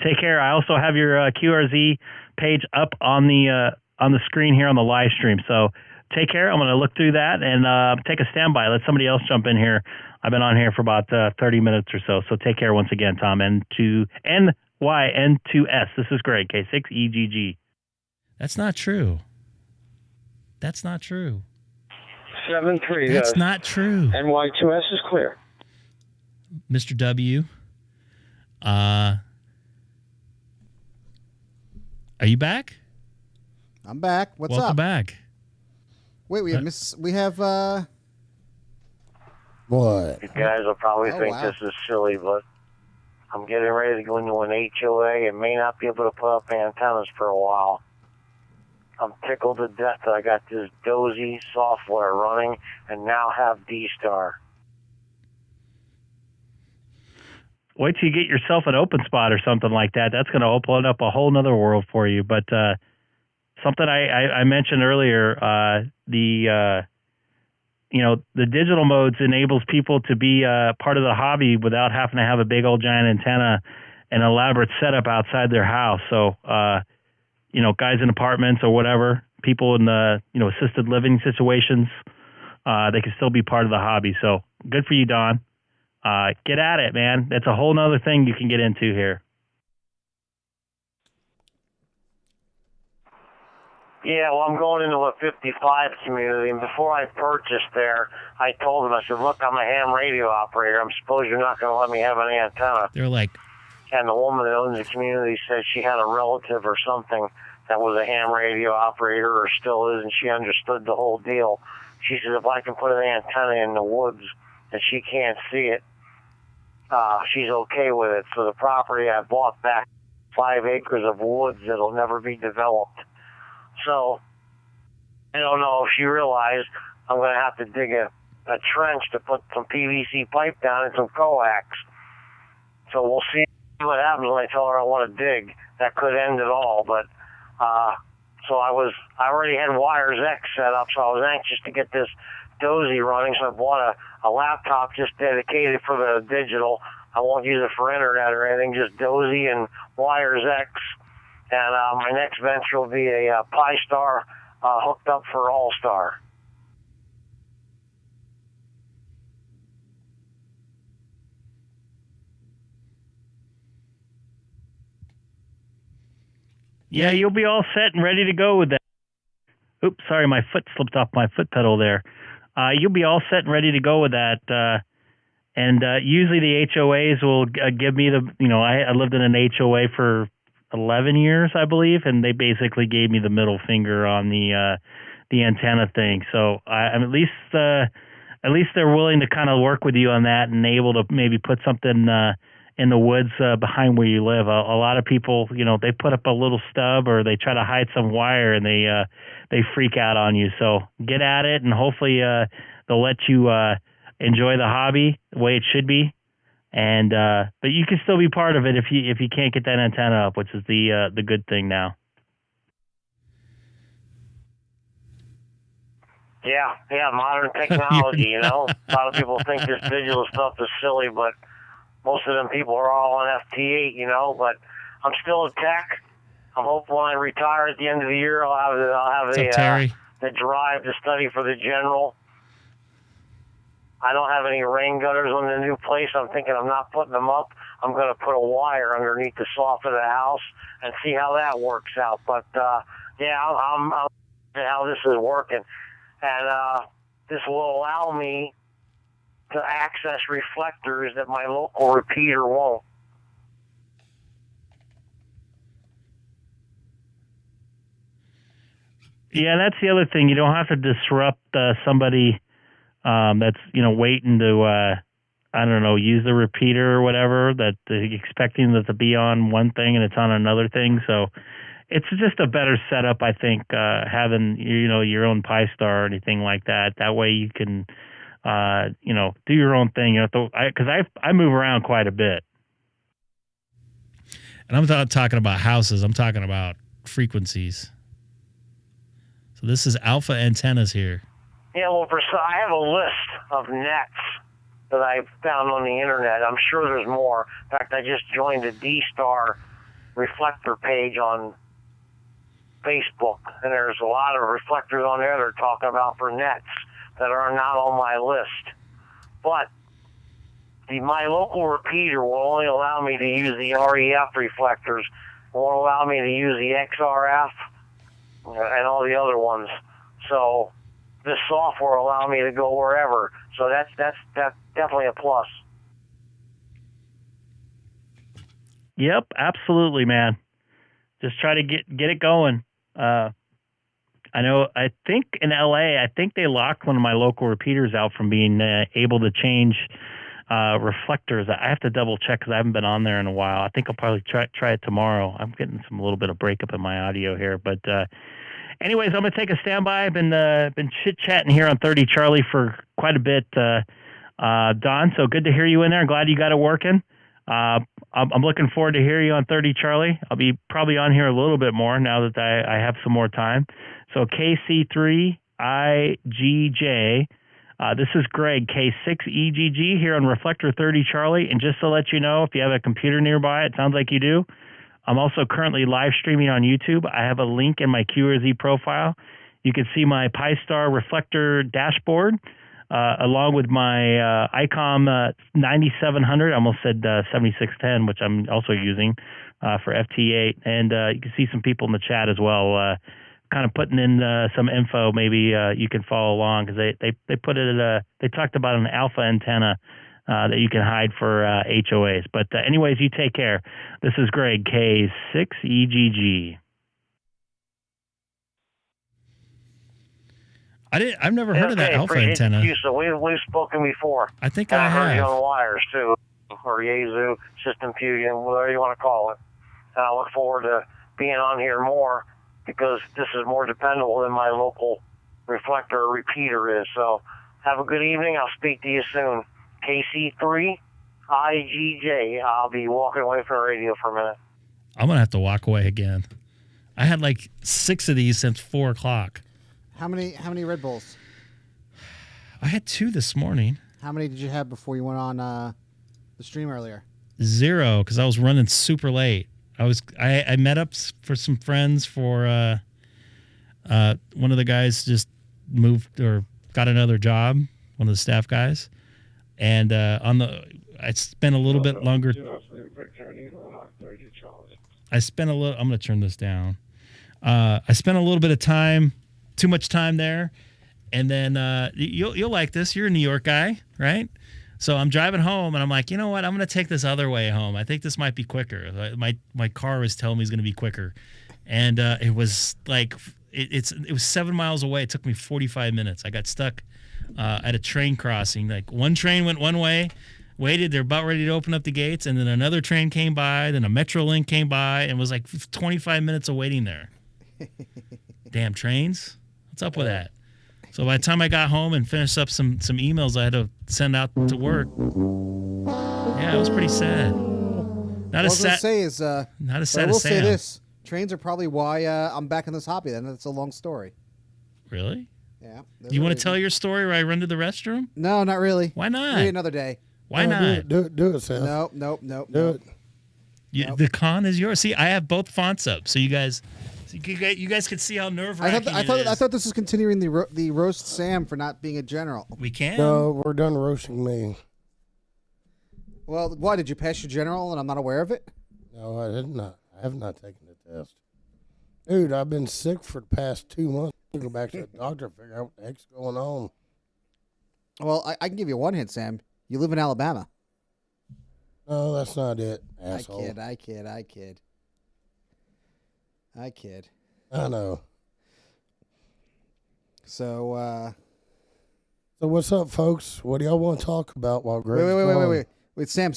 take care. I also have your QRZ page up on the screen here on the live stream. So take care. I'm going to look through that and take a standby. Let somebody else jump in here. I've been on here for about 30 minutes or so. So take care once again, Tom. NYN2S. This is Greg, K6EGG. That's not true. That's not true. 7-3. That's not true. NY2S is clear. Mr. W. Are you back? I'm back. What's up? Welcome back. Wait, we have what? You guys will probably think this is silly, but I'm getting ready to go into an HOA and may not be able to put up antennas for a while. I'm tickled to death that I got this dozy software running and now have DStar. Wait till you get yourself an openspot or something like that. That's going to open up a whole nother world for you. But something I mentioned earlier, the digital modes enables people to be part of the hobby without having to have a big old giant antenna and elaborate setup outside their house. So, guys in apartments or whatever, people in the, assisted living situations, they can still be part of the hobby. So good for you, Don. Get at it, man. That's a whole nother thing you can get into here. Yeah, well, I'm going into a 55 community, and before I purchased there, I told them, I said, look, I'm a ham radio operator. I suppose you're not going to let me have an antenna. They're like... And the woman that owns the community said she had a relative or something that was a ham radio operator or still is, and she understood the whole deal. She said, if I can put an antenna in the woods and she can't see it, she's okay with it. So the property I bought back, 5 acres of woods that'll never be developed. So, I don't know if she realized I'm going to have to dig a trench to put some PVC pipe down and some coax. So we'll see what happens when I tell her I want to dig. That could end it all, but so I already had Wires X set up, so I was anxious to get this dozy running, so I bought a laptop just dedicated for the digital. I won't use it for internet or anything, just dozy and Wires X. And my next venture will be a Pi-Star hooked up for Allstar. Yeah, you'll be all set and ready to go with that. Oops, sorry, my foot slipped off my foot pedal there. You'll be all set and ready to go with that. And usually the HOAs will give me I lived in an HOA for 11 years, I believe, and they basically gave me the middle finger on the antenna thing. So I'm at least they're willing to kind of work with you on that and able to maybe put something in the woods behind where you live. A lot of people, they put up a little stub or they try to hide some wire and they freak out on you. So get at it, and hopefully they'll let you enjoy the hobby the way it should be. And but you can still be part of it if you can't get that antenna up, which is the good thing now. Yeah, modern technology. A lot of people think this digital stuff is silly, but most of them people are all on FT8. But I'm still a tech. I'm hoping when I retire at the end of the year, I'll have What's up, Terry? the drive to study for the general. I don't have any rain gutters on the new place. I'm thinking I'm not putting them up. I'm going to put a wire underneath the soffit of the house and see how that works out. But, yeah, I'm how this is working. And this will allow me to access reflectors that my local repeater won't. Yeah, that's the other thing. You don't have to disrupt somebody that's waiting to I don't know, use the repeater or whatever, that expecting that to be on one thing and it's on another thing. So it's just a better setup, I think, having your own Pi-Star or anything like that. That way you can do your own thing. Because I move around quite a bit. And I'm not talking about houses. I'm talking about frequencies. So this is alpha antennas here. Yeah, well, I have a list of nets that I found on the internet. I'm sure there's more. In fact, I just joined a DStar reflector page on Facebook, and there's a lot of reflectors on there they're talking about for nets that are not on my list. But my local repeater will only allow me to use the REF reflectors. It won't allow me to use the XRF and all the other ones. So this software will allow me to go wherever. So that's definitely a plus. Yep, absolutely, man. Just try to get it going. I think in LA, I think they locked one of my local repeaters out from being able to change reflectors. I have to double check because I haven't been on there in a while. I think I'll probably try it tomorrow. I'm getting a little bit of breakup in my audio here, but anyways, I'm gonna take a standby. I've been chit chatting here on 30 Charlie for quite a bit, Don. So good to hear you in there. I'm glad you got it working. I'm looking forward to hear you on 30 Charlie. I'll be probably on here a little bit more now that I have some more time. So K6EGG. This is Greg, K6EGG here on Reflector 30 Charlie. And just to let you know, if you have a computer nearby, it sounds like you do, I'm also currently live streaming on YouTube. I have a link in my QRZ profile. You can see my Pi-Star reflector dashboard, along with my Icom 9700. I almost said 7610, which I'm also using for FT8. And you can see some people in the chat as well, kind of putting in some info. Maybe you can follow along because they put it. They talked about an alpha antenna that you can hide for HOAs. But anyways, you take care. This is Greg, K6EGG. I've never heard of that alpha antenna. So we've spoken before. I think I have. I heard you on the wires too, or Yaesu, System Fusion, whatever you want to call it. And I look forward to being on here more because this is more dependable than my local reflector or repeater is. So have a good evening. I'll speak to you soon. KC3EGG. I'll be walking away from the radio for a minute. I'm going to have to walk away again. I had like 6 of these since 4 o'clock. How many Red Bulls? I had 2 this morning. How many did you have before you went on the stream earlier? 0, because I was running super late. I met up for some friends for one of the guys just moved or got another job, one of the staff guys. And I spent a little bit longer. I'm going to turn this down. I spent a little bit of time, too much time there. And then you'll like this. You're a New York guy, right? So I'm driving home, and I'm like, you know what? I'm going to take this other way home. I think this might be quicker. My car was telling me it's going to be quicker. And it was like, it was 7 miles away. It took me 45 minutes. I got stuck at a train crossing. Like one train went one way, waited. They're about ready to open up the gates, and then another train came by. Then a Metrolink came by, and was like 25 minutes of waiting there. Damn trains! What's up with that? So by the time I got home and finished up some emails I had to send out to work, yeah, it was pretty sad. Not as sad. Not as sad as Sam. I will say this: trains are probably why I'm back in this hobby. Then it's a long story. Really? Yeah. You want to tell your story where I run to the restroom? No, not really. Why not? Maybe another day. Why not? Do it, Sam. Nope. Do it. The con is yours. See, I have both fonts up, so you guys can see how nerve-wracking I thought this was continuing the roast Sam for not being a general. We can. No, we're done roasting me. Well, why did you pass your general and I'm not aware of it? No, I did not. I have not taken the test. Dude, I've been sick for the past 2 months. I go back to the doctor to figure out what the heck's going on. Well, I can give you one hint, Sam. You live in Alabama. No, that's not it, asshole. I kid. I know. So what's up, folks? What do y'all want to talk about while Greg's Wait, Sam.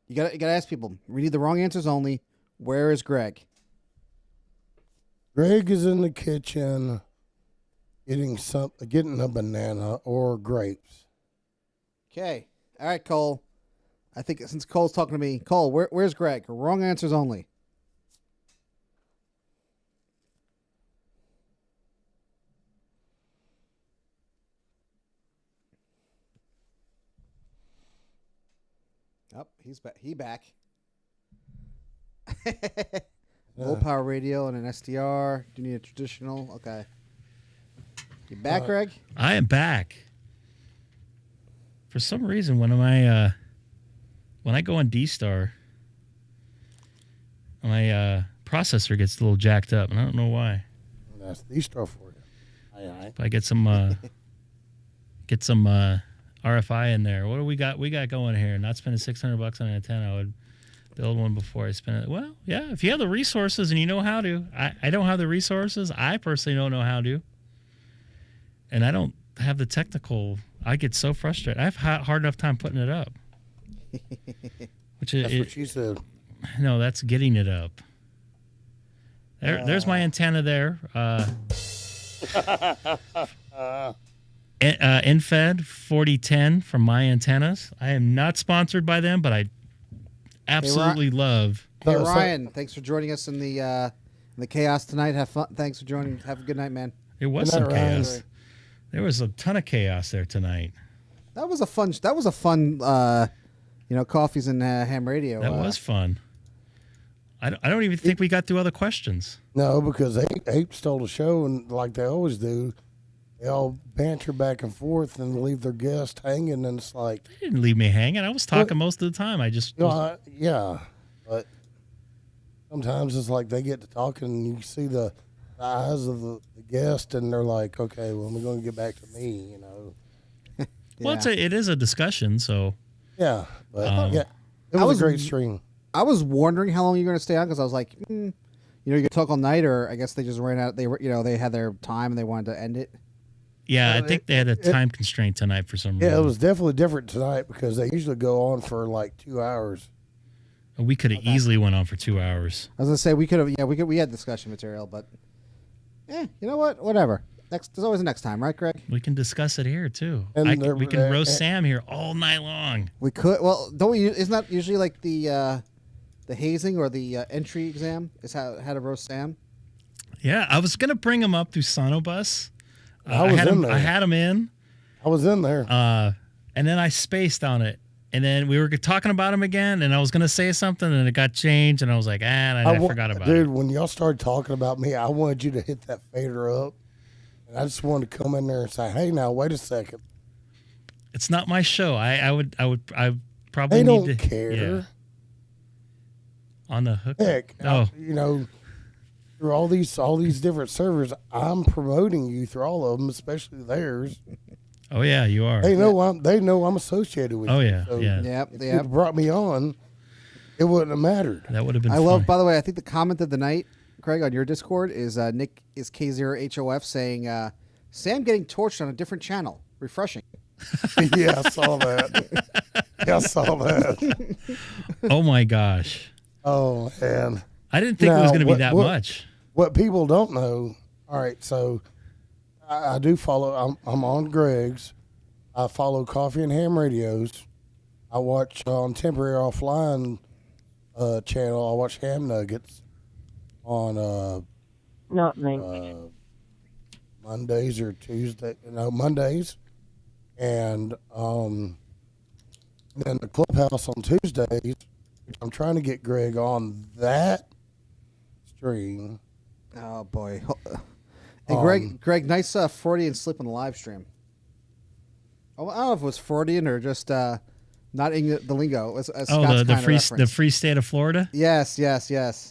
You gotta ask people. We need the wrong answers only. Where is Greg? Greg is in the kitchen getting a banana or grapes. Okay. All right, Cole. I think since Cole's talking to me, Cole, where's Greg? Wrong answers only. Oh, he's back. He back. Low power radio and an SDR. Do you need a traditional? Okay. You back, Greg? I am back. For some reason, when I go on DStar, my processor gets a little jacked up, and I don't know why. That's DStar for you. If I get some RFI in there, what do we got? We got going here. Not spending $600 on an antenna. I would build one before I spend it. Well, yeah, if you have the resources and you know how to. I don't have the resources. I personally don't know how to. And I don't have the technical. I get so frustrated. I have hard enough time putting it up. That's what she said. No, that's getting it up. There's my antenna there. InFed 4010 from My Antennas. I am not sponsored by them, but I absolutely love. Hey Ryan, thanks for joining us in the chaos tonight. Have fun. Thanks for joining. Have a good night, man. It was some chaos. There was a ton of chaos there tonight. That was a fun. Coffees and ham radio. That was fun. I don't even think we got through other questions. No, because Ape stole the show, and like they always do, they all banter back and forth and leave their guest hanging, and it's like... They didn't leave me hanging. I was talking most of the time. I just... yeah, but sometimes it's like they get to talking, and you see the eyes of the guest, and they're like, okay, well, we're going to get back to me, you know. Well, it is a discussion, so... Yeah, but it was a great stream. I was wondering how long you were going to stay on, because I was like, you could talk all night, or I guess they just ran out. They had their time and they wanted to end it. Yeah, I think they had a time constraint tonight for some reason. Yeah, it was definitely different tonight because they usually go on for like 2 hours. We could have easily went on for 2 hours. I was going to say we had discussion material, but you know what? Whatever. There's always a next time, right, Greg? We can discuss it here too. We can roast Sam here all night long. We could. Well, don't we? Isn't that usually like the hazing or the entry exam is how to roast Sam? Yeah, I was gonna bring him up through SonoBus. I had him in. I was in there. And then I spaced on it. And then we were talking about him again, and I was going to say something, and it got changed, and I was like, I forgot about it. Dude, when y'all started talking about me, I wanted you to hit that fader up. And I just wanted to come in there and say, hey, now, wait a second. It's not my show. I probably they need don't to care. Yeah. On the hook. Heck, through all these different servers, I'm promoting you through all of them, especially theirs. Oh yeah, you are. They know I'm associated with you. Oh yeah, so yeah. If you brought me on, it wouldn't have mattered. That would have been. Love. By the way, I think the comment of the night, Craig, on your Discord is Nick is K6EGG saying Sam getting torched on a different channel. Refreshing. Yeah, I saw that. Oh my gosh. Oh man. I didn't think it was going to be that much. What people don't know. All right, so I do follow. I'm on Greg's. I follow Coffee and Ham Radios. I watch on Temporary Offline channel. I watch Ham Nuggets on not me. Mondays or Tuesday. Mondays, and then the Clubhouse on Tuesdays. I'm trying to get Greg on that stream. Oh boy. And Greg, nice Freudian slip on the live stream. I don't know if it was Freudian or just not in the lingo. The free state of Florida. Yes.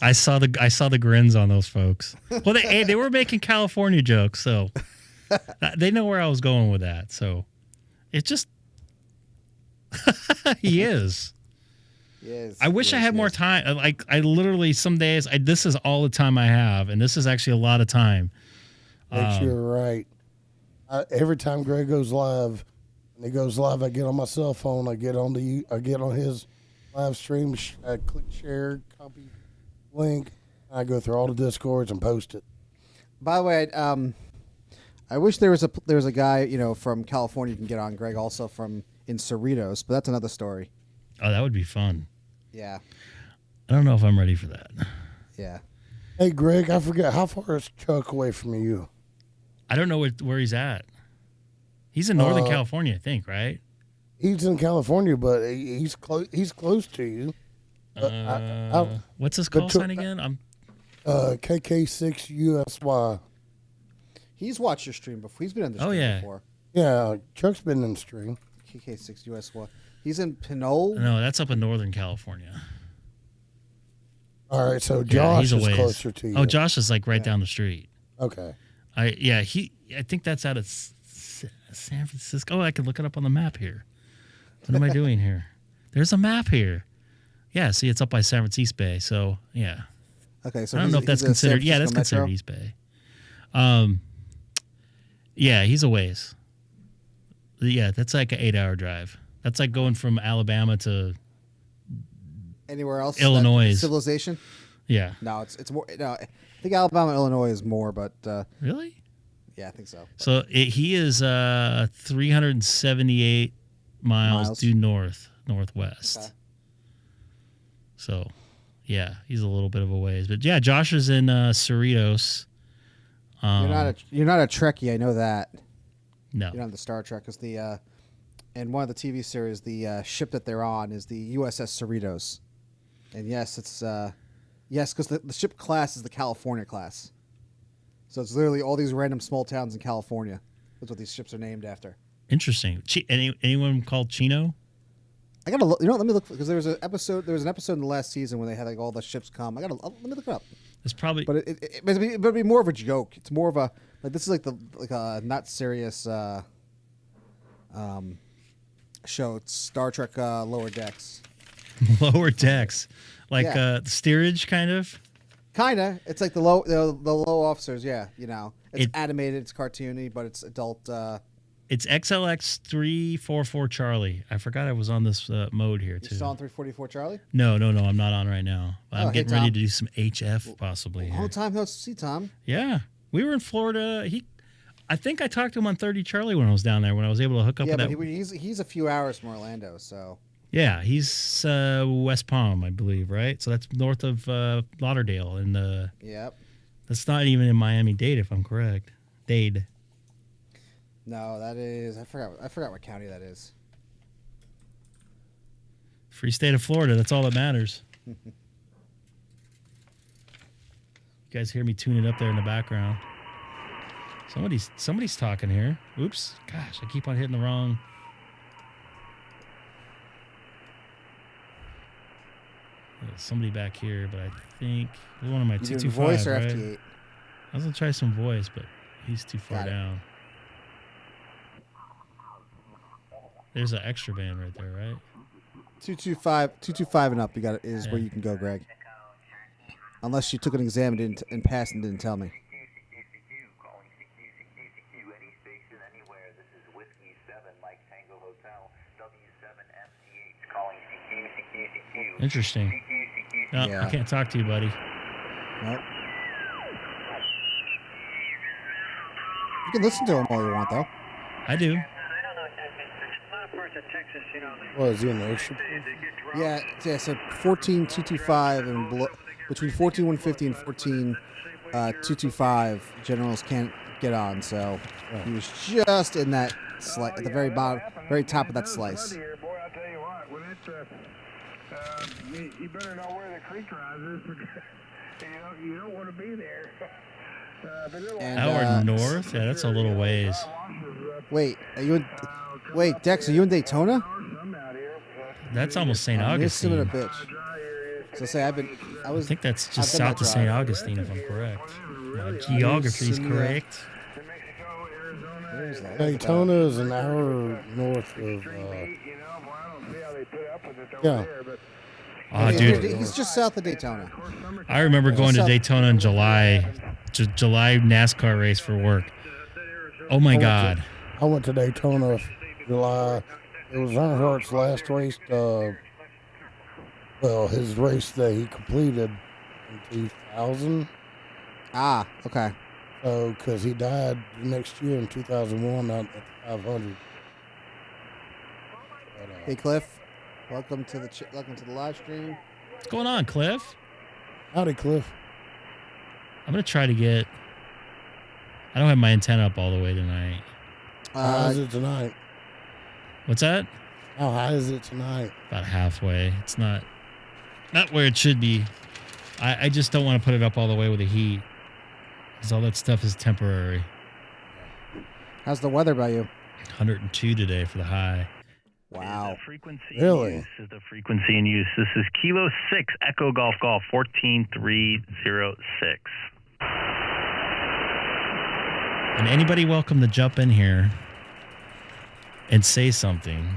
I saw the grins on those folks. Well, they were making California jokes, so they know where I was going with that. So it's just he is. Yes. I wish I had more time. Like I literally some days this is all the time I have, and this is actually a lot of time. You're right. Every time Greg goes live, when he goes live, I get on my cell phone. I get on his live stream. I click share, copy link. And I go through all the Discords and post it. By the way, I wish there was a guy from California you can get on, Greg, also from in Cerritos, but that's another story. Oh, that would be fun. Yeah. I don't know if I'm ready for that. Yeah. Hey, Greg, I forget, how far is Chuck away from you? I don't know where he's at. He's in Northern California, I think, right? He's in California, but he's close to you. What's his call sign again? I'm KK6EGG. He's watched your stream before. He's been on the stream before. Yeah, Chuck's been in the stream. KK6EGG. He's in Pinole. No, that's up in Northern California. All right, so Josh is closer to you. Oh, Josh is like right down the street. Okay. I think that's out of San Francisco. Oh, I can look it up on the map here. What am I doing here? There's a map here. Yeah, see, it's up by San Francisco Bay. So yeah. Okay, so I don't know if that's considered. Yeah, that's considered East Bay. Yeah, he's a ways. Yeah, that's like an 8-hour drive. That's like going from Alabama to anywhere else. Illinois. Civilization. Yeah. No, it's more. No, I think Alabama, Illinois is more, but really. Yeah, I think so. So he is 378 miles due northwest. Okay. So, yeah, he's a little bit of a ways, but yeah, Josh is in Cerritos. You're not a Trekkie, I know that. No, you're not the Star Trek. Because the in one of the TV series, the ship that they're on is the USS Cerritos, and yes, it's because the ship class is the California class. So it's literally all these random small towns in California. That's what these ships are named after. Interesting. Anyone called Chino? I gotta look. Let me look because there was an episode in the last season when they had like all the ships come. Let me look it up. It's probably, but it'd be more of a joke. It's more of a this is like a not serious show. It's Star Trek Lower Decks. Lower Decks, like steerage kind of. Kinda. It's like the low officers. Yeah, it's animated. It's cartoony, but it's adult. It's XLX 344 Charlie. I forgot I was on this mode here too. You still on 344 Charlie? No, I'm not on right now. I'm getting ready to do some HF possibly. Whole time no see Tom. Yeah, we were in Florida. I think I talked to him on 30 Charlie when I was down there when I was able to hook up with that. Yeah, but he's a few hours from Orlando, so. Yeah, he's West Palm, I believe, right? So that's north of Lauderdale, and yep. That's not even in Miami-Dade, if I'm correct. Dade. No, that is I forgot what county that is. Free state of Florida. That's all that matters. You guys hear me tuning up there in the background? Somebody's talking here. Oops, gosh, I keep on hitting the wrong. Somebody back here, but I think one of my 225. Voice or right? FT8? I was gonna try some voice, but he's too far down. There's an extra band right there, right? 225 and up. You got is where you can go, Greg. Unless you took an exam and passed and didn't tell me. Interesting. No, I can't talk to you, buddy. Nope. You can listen to him all you want, though. I do. What is he in the extra? Yeah. So 14225 and below, between 14150 and 14225, generals can't get on. So he was just in that slice at the very bottom, very top of that slice. You better know where the creek rises because you don't want to be there. Hour north? Yeah, that's a little ways. Wait, are you in, wait, Dex, are you in Daytona? That's almost St. Augustine. A bitch. So say I think that's just south of St. Augustine, if I'm correct. My geography is correct. Daytona is an hour north of. Yeah. Oh, dude. He's just south of Daytona. I remember going to Daytona in July NASCAR race for work. Oh my God. I went to Daytona July. It was Earnhardt's last race. Well, his race that he completed in 2000. Ah, okay. So, because he died the next year in 2001 out at the 500. Hey, Cliff. Welcome to the live stream. What's going on, Cliff? Howdy, Cliff. I'm gonna try to get. I don't have my antenna up all the way tonight. How high is it tonight? What's that? How high is it tonight? About halfway. It's not where it should be. I just don't want to put it up all the way with the heat, because all that stuff is temporary. How's the weather by you? 102 today for the high. Wow. Frequency really? Use is the frequency in use. This is Kilo 6 Echo Golf Golf 14306. And anybody welcome to jump in here and say something.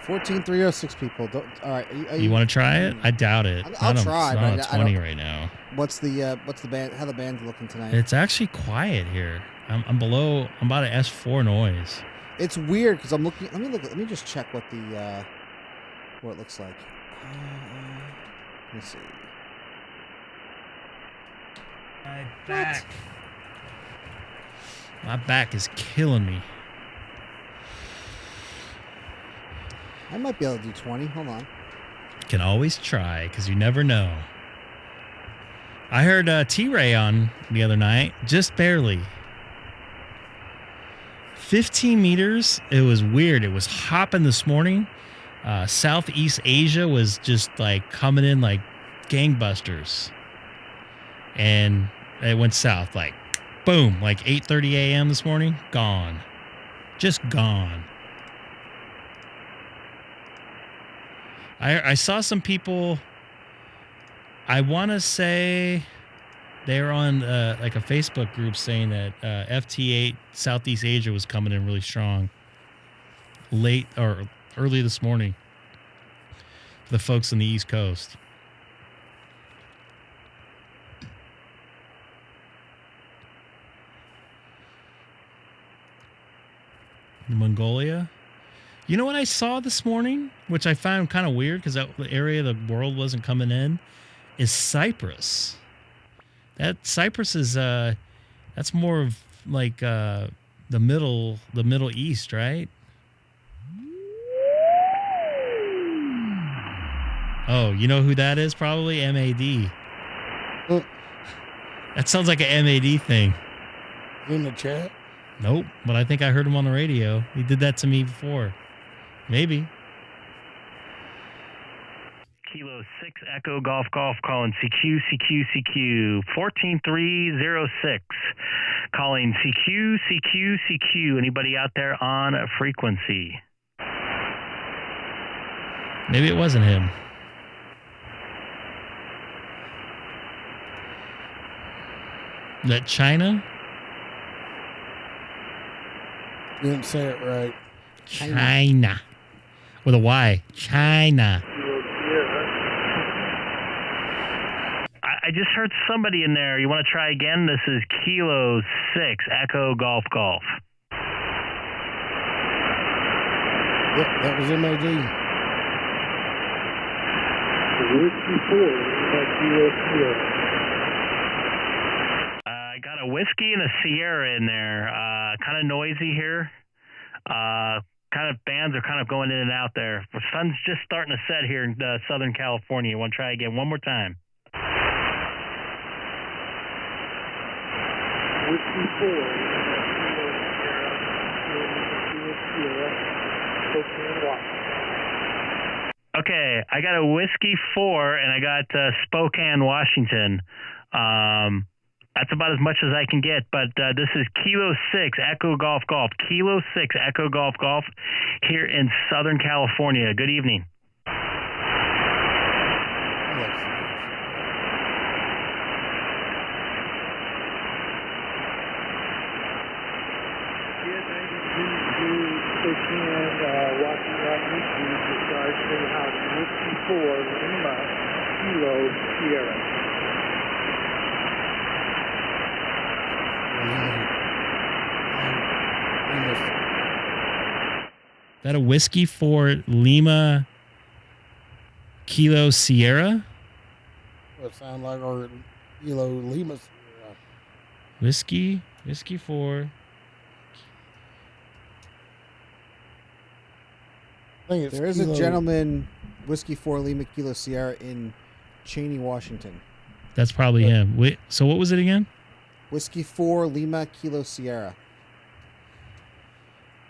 14306 people. All right. You want to try it? I doubt it. I'll try. It's not 20 right now. What's the band? How the band's looking tonight? It's actually quiet here. I'm below. I'm about an S4 noise. It's weird because I'm looking. Let me just check what it looks like. Let me see. My back is killing me. I might be able to do 20. Hold on. Can always try, because you never know. I heard T-Ray on the other night, just barely. 15 meters. It was weird. It was hopping this morning. Southeast Asia was just like coming in like gangbusters. And it went south, like boom, like 8:30 a.m. this morning. Gone. Just gone. I saw some people, I want to say they were on like a Facebook group saying that FT8 Southeast Asia was coming in really strong late or early this morning for the folks on the East Coast. Mongolia. You know what I saw this morning, which I found kind of weird because that the area of the world wasn't coming in, is Cyprus. That Cyprus is that's more of like the Middle East, right? Oh, you know who that is? Probably MAD. That sounds like an MAD thing. In the chat? Nope, but I think I heard him on the radio. He did that to me before. Maybe. Kilo 6 Echo Golf Golf calling CQ 14306. Calling CQ. Anybody out there on a frequency? Maybe it wasn't him. Is that China? You didn't say it right. China. With a Y. China. I just heard somebody in there. You want to try again? This is Kilo 6 Echo Golf Golf. Yep, that was MAD. I got a whiskey and a Sierra in there. Kind of noisy here. Kind of bands are kind of going in and out there. The sun's just starting to set here in Southern California. You want to try again one more time? Whiskey 4. Okay, I got a Whiskey 4, and I got Spokane, Washington. That's about as much as I can get, but this is Kilo 6 Echo Golf Golf. Kilo 6 Echo Golf Golf here in Southern California. Good evening. Watching on YouTube, the stars say how Whiskey 4 Lima Kilo Sierra. Is that a Whiskey 4 Lima Kilo Sierra? What it sound like, or Kilo Lima Sierra. Whiskey 4. There is a gentleman, Whiskey 4 Lima Kilo Sierra in Cheney, Washington. That's probably him. Wait, so what was it again? Whiskey 4 Lima Kilo Sierra.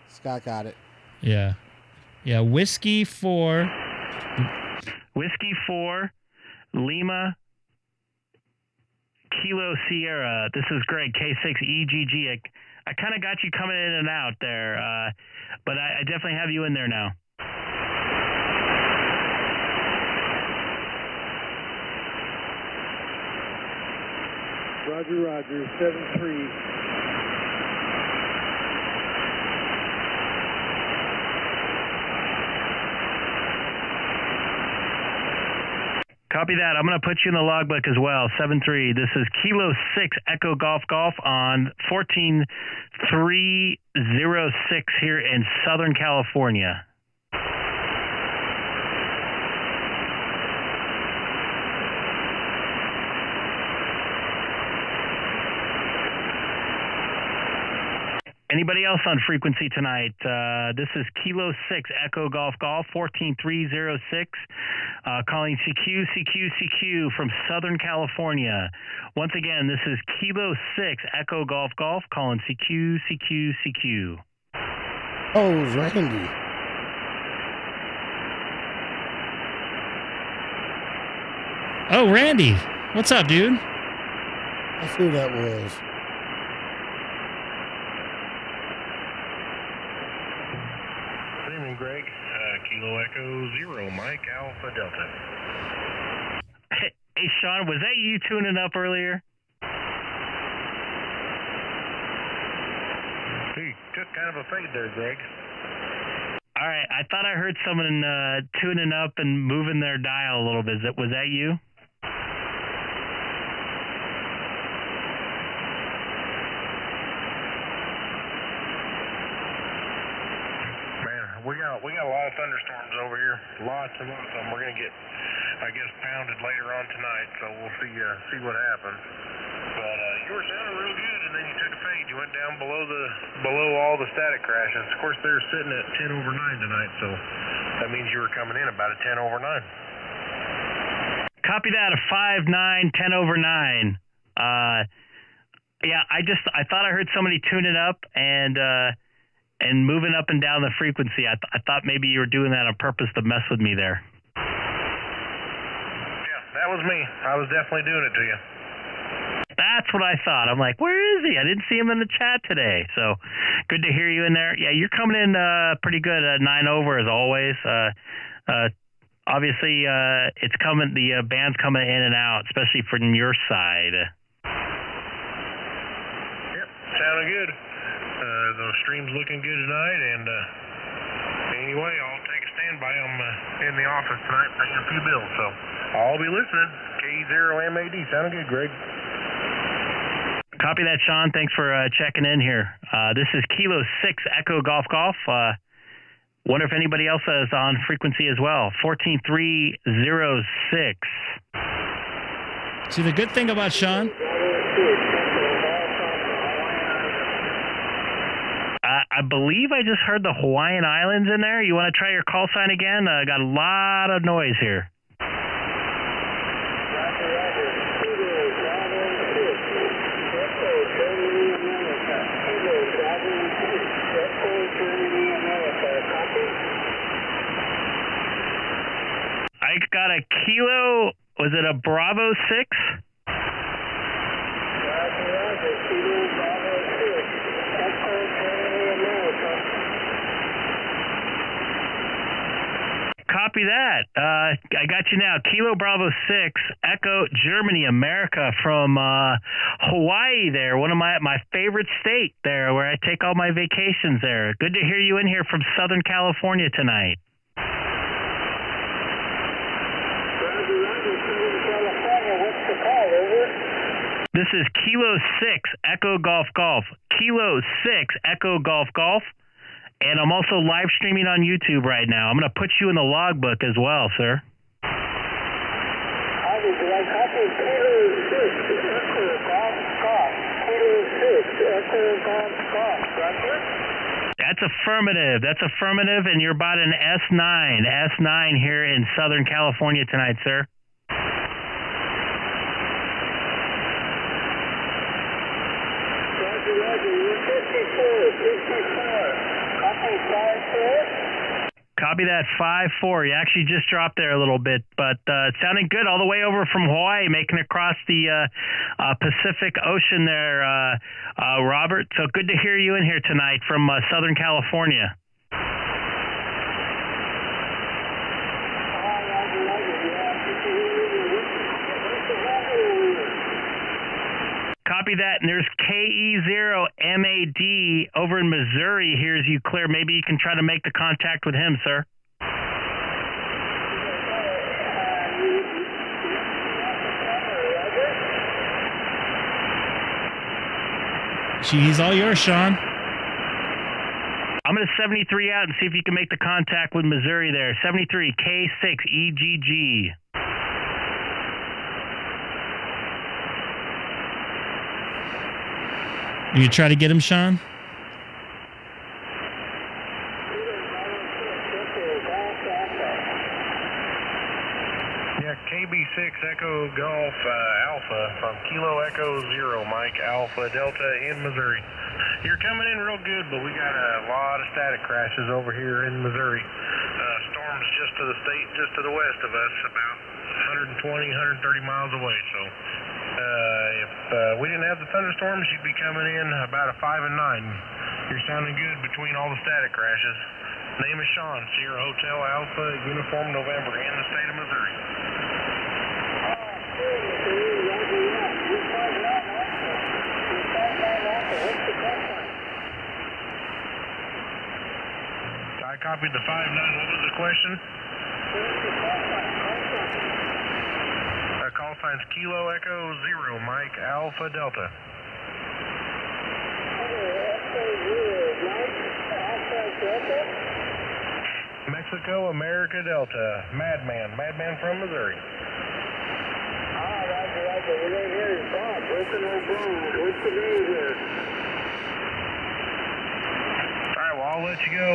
Scott got it. Yeah. Yeah, Whiskey 4 Lima Kilo Sierra. This is Greg, K6EGG. I kind of got you coming in and out there, but I definitely have you in there now. Roger, 7-3. Copy that. I'm going to put you in the logbook as well. 7-3. This is Kilo 6 Echo Golf Golf on 14306 here in Southern California. Anybody else on frequency tonight? This is Kilo 6 Echo Golf Golf 14306, calling CQ from Southern California. Once again, this is Kilo 6 Echo Golf Golf, calling CQ. Oh, it was Randy. Oh, Randy. What's up, dude? That's who that was. Greg, Kilo Echo 0, Mike Alpha Delta. Hey, Sean, was that you tuning up earlier? Hey, took kind of a fade there, Greg. All right, I thought I heard someone tuning up and moving their dial a little bit. Was that you? We got a lot of thunderstorms over here. Lots and lots of them. We're gonna get, I guess, pounded later on tonight. So we'll see what happens. But you were sounding real good, and then you took a fade. You went down below all the static crashes. Of course, they're sitting at 10 over 9 tonight. So that means you were coming in about a 10 over 9. Copy that. A 5-9, 10 over 9. Yeah, I thought I heard somebody tune it up and moving up and down the frequency. I thought maybe you were doing that on purpose to mess with me there. Yeah, that was me. I was definitely doing it to you. That's what I thought. I'm like, where is he? I didn't see him in the chat today. So good to hear you in there. Yeah, you're coming in pretty good at 9 over as always. Obviously, it's coming. The band's coming in and out, especially from your side. Yep, sounding good. The stream's looking good tonight, and anyway, I'll take a standby. I'm in the office tonight paying a few bills, so I'll be listening. K0MAD, sounding good, Greg. Copy that, Sean. Thanks for checking in here. This is Kilo 6 Echo Golf Golf. Wonder if anybody else is on frequency as well. 14306. See, the good thing about Sean... I believe I just heard the Hawaiian Islands in there. You want to try your call sign again? Got a lot of noise here. Kilo, was it a Bravo 6? Copy that. I got you now. Kilo Bravo 6, Echo Germany, America, from Hawaii there. One of my favorite state there where I take all my vacations there. Good to hear you in here from Southern California tonight. This is Kilo 6, Echo Golf Golf. Kilo 6, Echo Golf Golf. And I'm also live streaming on YouTube right now. I'm going to put you in the logbook as well, sir. That's affirmative. That's affirmative, and you're about an S9 here in Southern California tonight, sir. Copy that, 5-4. You actually just dropped there a little bit, but sounding good all the way over from Hawaii, making it across the Pacific Ocean there, Robert. So good to hear you in here tonight from Southern California. Copy that, and there's K6EGG over in Missouri. Here's you clear. Maybe you can try to make the contact with him, sir. He's all yours, Sean. I'm going to 73 out and see if you can make the contact with Missouri there. 73, K6EGG. You try to get him, Sean? Yeah, KB6 Echo Golf Alpha from Kilo Echo Zero, Mike Alpha Delta in Missouri. You're coming in real good, but we got a lot of static crashes over here in Missouri. Storms just to the state, just to the west of us, about 120, 130 miles away. So if we didn't have the thunderstorms, you'd be coming in about a 5 and 9. You're sounding good between all the static crashes. Name is Sean, Sierra Hotel Alpha Uniform November in the state of Missouri. I copied the 5-9. What was the question? Call signs Kilo Echo Zero, Mike Alpha Delta. Mexico, America Delta. Madman from Missouri. Alright, well, I'll let you go.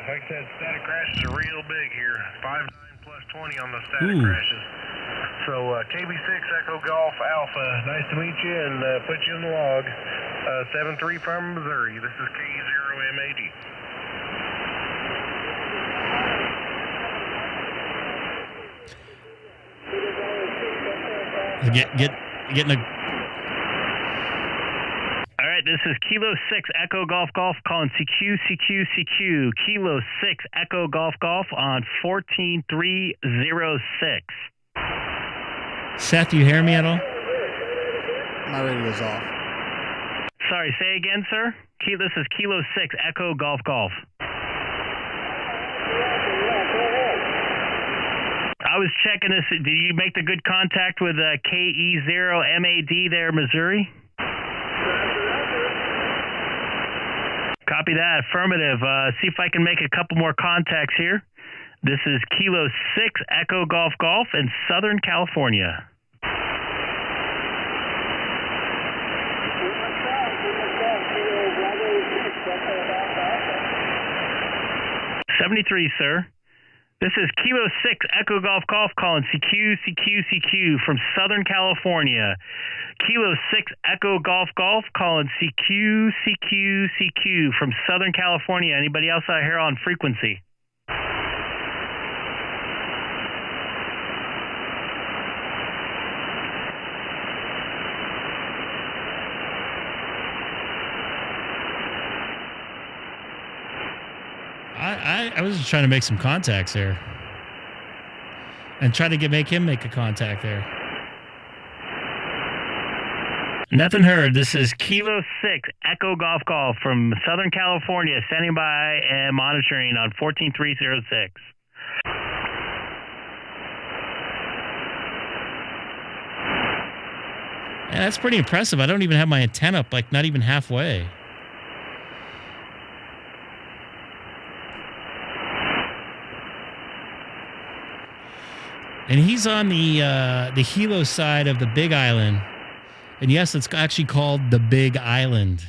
Like I said, static crashes are real big here. 5-9 plus 20 on the static crashes. So, KB6 Echo Golf Alpha, nice to meet you and put you in the log. 7-3 from Missouri. This is K0MAD. Getting a. All right, this is Kilo 6 Echo Golf Golf calling CQ. Kilo 6 Echo Golf Golf on 14306. Seth, do you hear me at all? My radio's off. Sorry, say again, sir? This is Kilo 6 Echo Golf Golf. I was checking this. Did you make the good contact with KE0MAD there, Missouri? Copy that. Affirmative. See if I can make a couple more contacts here. This is Kilo 6 Echo Golf Golf in Southern California. '73, sir. This is Kilo 6 Echo Golf Golf calling CQ from Southern California. Kilo 6 Echo Golf Golf calling CQ from Southern California. Anybody else out here on frequency? I was just trying to make some contacts there. And try to make him make a contact there. Nothing heard. This is Kilo 6 Echo Golf Golf from Southern California, standing by and monitoring on 14306. Yeah, that's pretty impressive. I don't even have my antenna up, like not even halfway. And he's on the Hilo side of the Big Island. And yes, it's actually called the Big Island.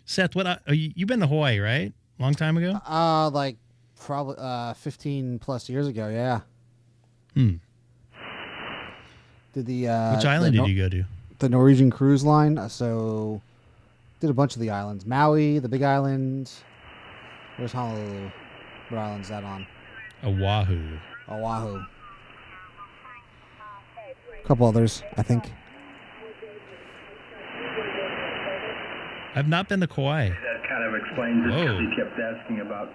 Seth, you've been to Hawaii, right? Long time ago? Like probably 15 plus years ago, yeah. Did the which island did you go to? The Norwegian cruise line. So did a bunch of the islands. Maui, the Big Island. Where's Honolulu? What island's that on? Oahu. A couple others, I think. I've not been to Kauai. That kind of explains it because he kept asking about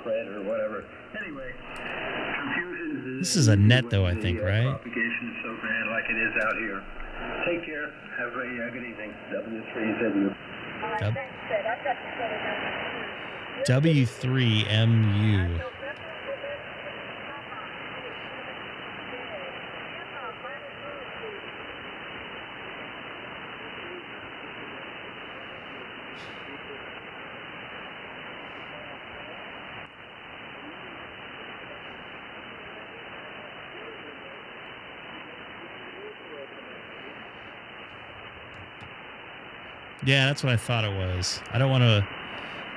Fred or whatever. Anyway, confusion. This is a net, though, I think, right? Propagation is so bad like it is out here. Take care. Have a good evening. W3ZU. W3MU. Yeah, that's what I thought it was. I don't want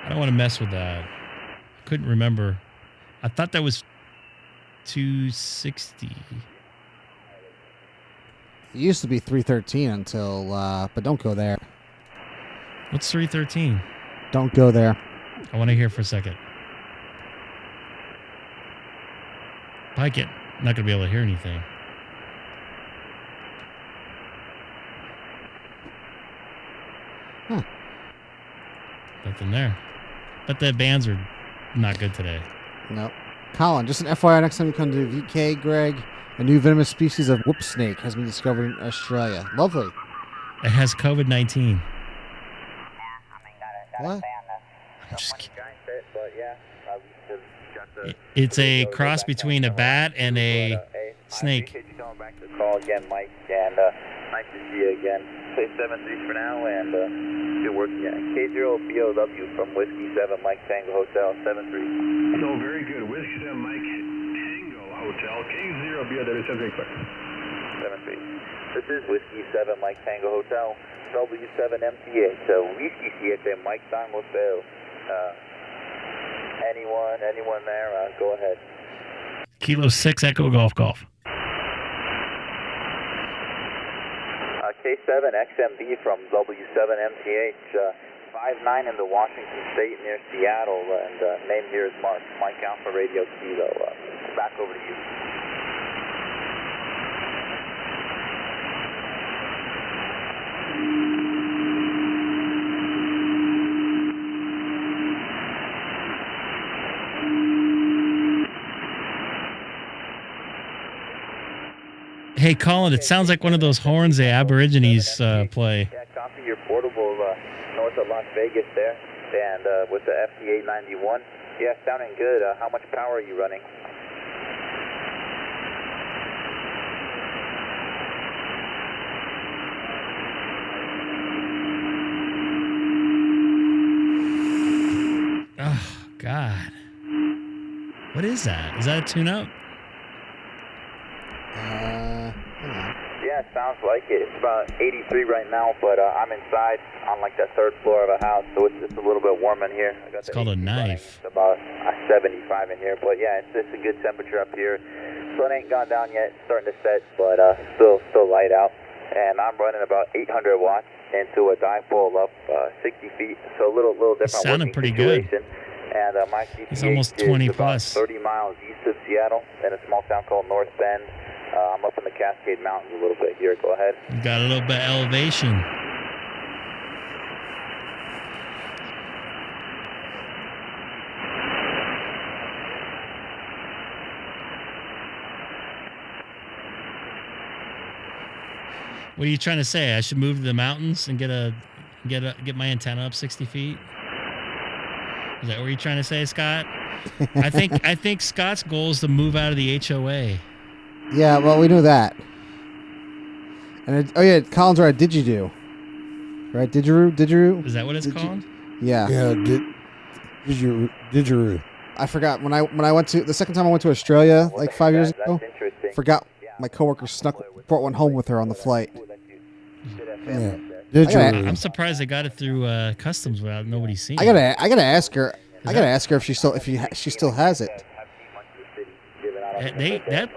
to mess with that. I couldn't remember. I thought that was 260. It used to be 313 until, but don't go there. What's 313? Don't go there. I want to hear for a second. Pike it. I'm not going to be able to hear anything. Huh. Nothing there. But the bands are not good today. Nope. Colin, just an FYI, next time you come to VK, Greg, a new venomous species of whoop snake has been discovered in Australia. Lovely. It has COVID-19. What? I'm just kidding. It's a cross between a bat and a snake. Call again, Mike, and nice to see you again. Play 7-3 for now, and still working at K0BOW from Whiskey 7 Mike Tango Hotel 7-3. So very good. Whiskey 7 Mike Tango Hotel, K0BOW 7-3. 7-3. This is Whiskey 7 Mike Tango Hotel, W7MTH. So Whiskey 7 Mike Tango Hotel. Anyone there? Go ahead. Kilo 6 Echo Golf Golf. K7XMB from W7MTH, 5-9 in the Washington State near Seattle, and name here is Mark. Mike Alpha Radio Kilo. Back over to you. Hey, Colin, it sounds like one of those horns the Aborigines play. Yeah, copy your portable north of Las Vegas there, and with the FT8 91. Yeah, sounding good. How much power are you running? Oh, God. What is that? Is that a tune-up? Yeah, it sounds like it. It's about 83 right now, but I'm inside on like the third floor of a house, so it's just a little bit warm in here. It's called a knife. It's about 75 in here, but yeah, it's a good temperature up here. Sun ain't gone down yet. It's starting to set, but still light out. And I'm running about 800 watts into a dipole up 60 feet, so a little different. It sounded pretty good. And my CPH it's almost 20 is plus. about 30 miles east of Seattle in a small town called North Bend. I'm up in the Cascade Mountains a little bit here. Go ahead. You got a little bit of elevation. What are you trying to say? I should move to the mountains and get my antenna up 60 feet? Is that what you're trying to say, Scott? I think Scott's goal is to move out of the HOA. Yeah, well, we knew that. And Colin's right. Didgeridoo, right? Didgeridoo. Is that what it's called? Yeah. Yeah. Didgeridoo. I forgot when I went to the second time I went to Australia like 5 years ago. Forgot my coworker brought one home with her on the flight. Yeah. I'm surprised they got it through customs without nobody seeing. I gotta ask her. I gotta ask her if she still has it.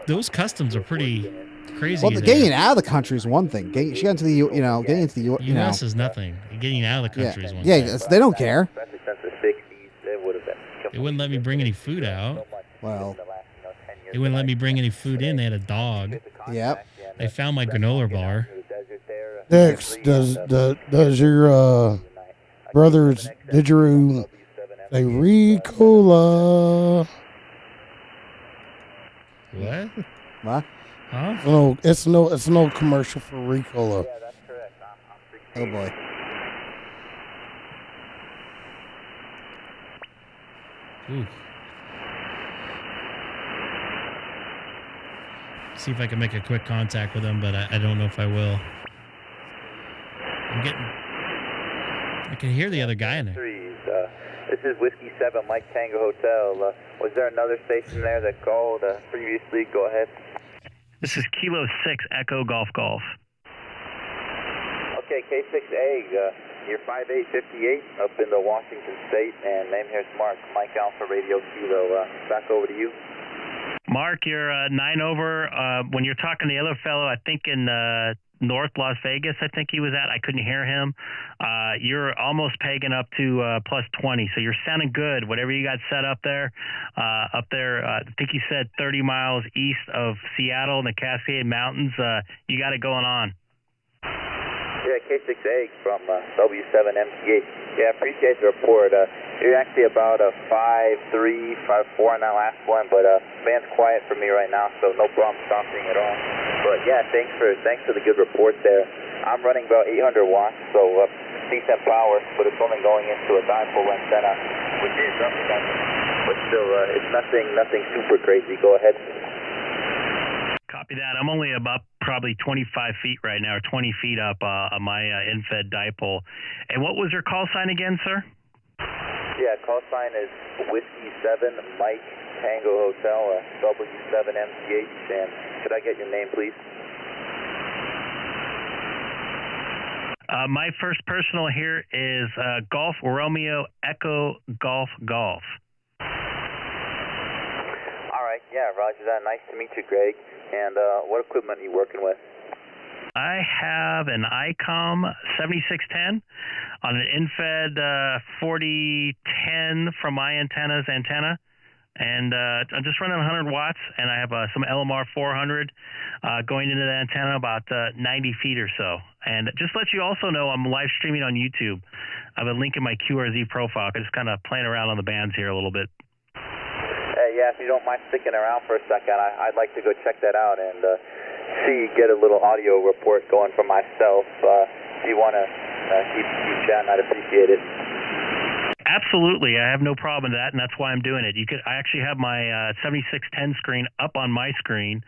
Those customs are pretty crazy. Well, getting out of the country is one thing. Getting into the getting into the U.S. is nothing. Getting out of the country is one thing. Yeah, they don't care. They wouldn't let me bring any food out. Well, they wouldn't let me bring any food in. They had a dog. Yep. They found my granola bar. Dex, does your brother's didgeridoo say Ricola? What? What? Huh? No, it's no commercial for Ricola. Oh boy. Ooh. See if I can make a quick contact with him, but I don't know if I will. I can hear the other guy in there. This is Whiskey 7 Mike Tango Hotel. Was there another station there that called previously? Go ahead. This is Kilo 6 Echo Golf Golf. Okay, K6EGG, you're 5858 up in the Washington State, and name here's Mark, Mike Alpha Radio Kilo. Back over to you. Mark, you're 9 over. When you're talking to the other fellow, I think in North Las Vegas, I think he was at. I couldn't hear him. You're almost pegging up to plus 20, so you're sounding good. Whatever you got set up there, I think you said 30 miles east of Seattle in the Cascade Mountains. You got it going on. Yeah, K6EGG from W7MTH. Yeah, appreciate the report. You're actually about a 5.3, 5.4 on that last one, but band's quiet for me right now, so no problem stopping at all. But yeah, thanks for the good report there. I'm running about 800 watts, so decent power, but it's only going into a dipole antenna, which is unprotected, but still, it's nothing super crazy. Go ahead. Copy that. I'm only about probably 25 feet right now, or 20 feet up on my infed dipole. And what was your call sign again, sir? Yeah, call sign is Whiskey 7 Mike Tango Hotel, W7MTH. And could I get your name, please? My first personal here is Golf Romeo Echo Golf Golf. All right, yeah, roger that. Nice to meet you, Greg. And what equipment are you working with? I have an Icom 7610 on an infed 4010 from my antenna, and I'm just running 100 watts, and I have some LMR 400 going into the antenna about 90 feet or so. And just let you also know I'm live streaming on YouTube. I have a link in my QRZ profile. I'm just kind of playing around on the bands here a little bit. Yeah, if you don't mind sticking around for a second, I'd like to go check that out and get a little audio report going for myself. If you want to keep chatting, I'd appreciate it. Absolutely, I have no problem with that, and that's why I'm doing it. I actually have my 7610 screen up on my screen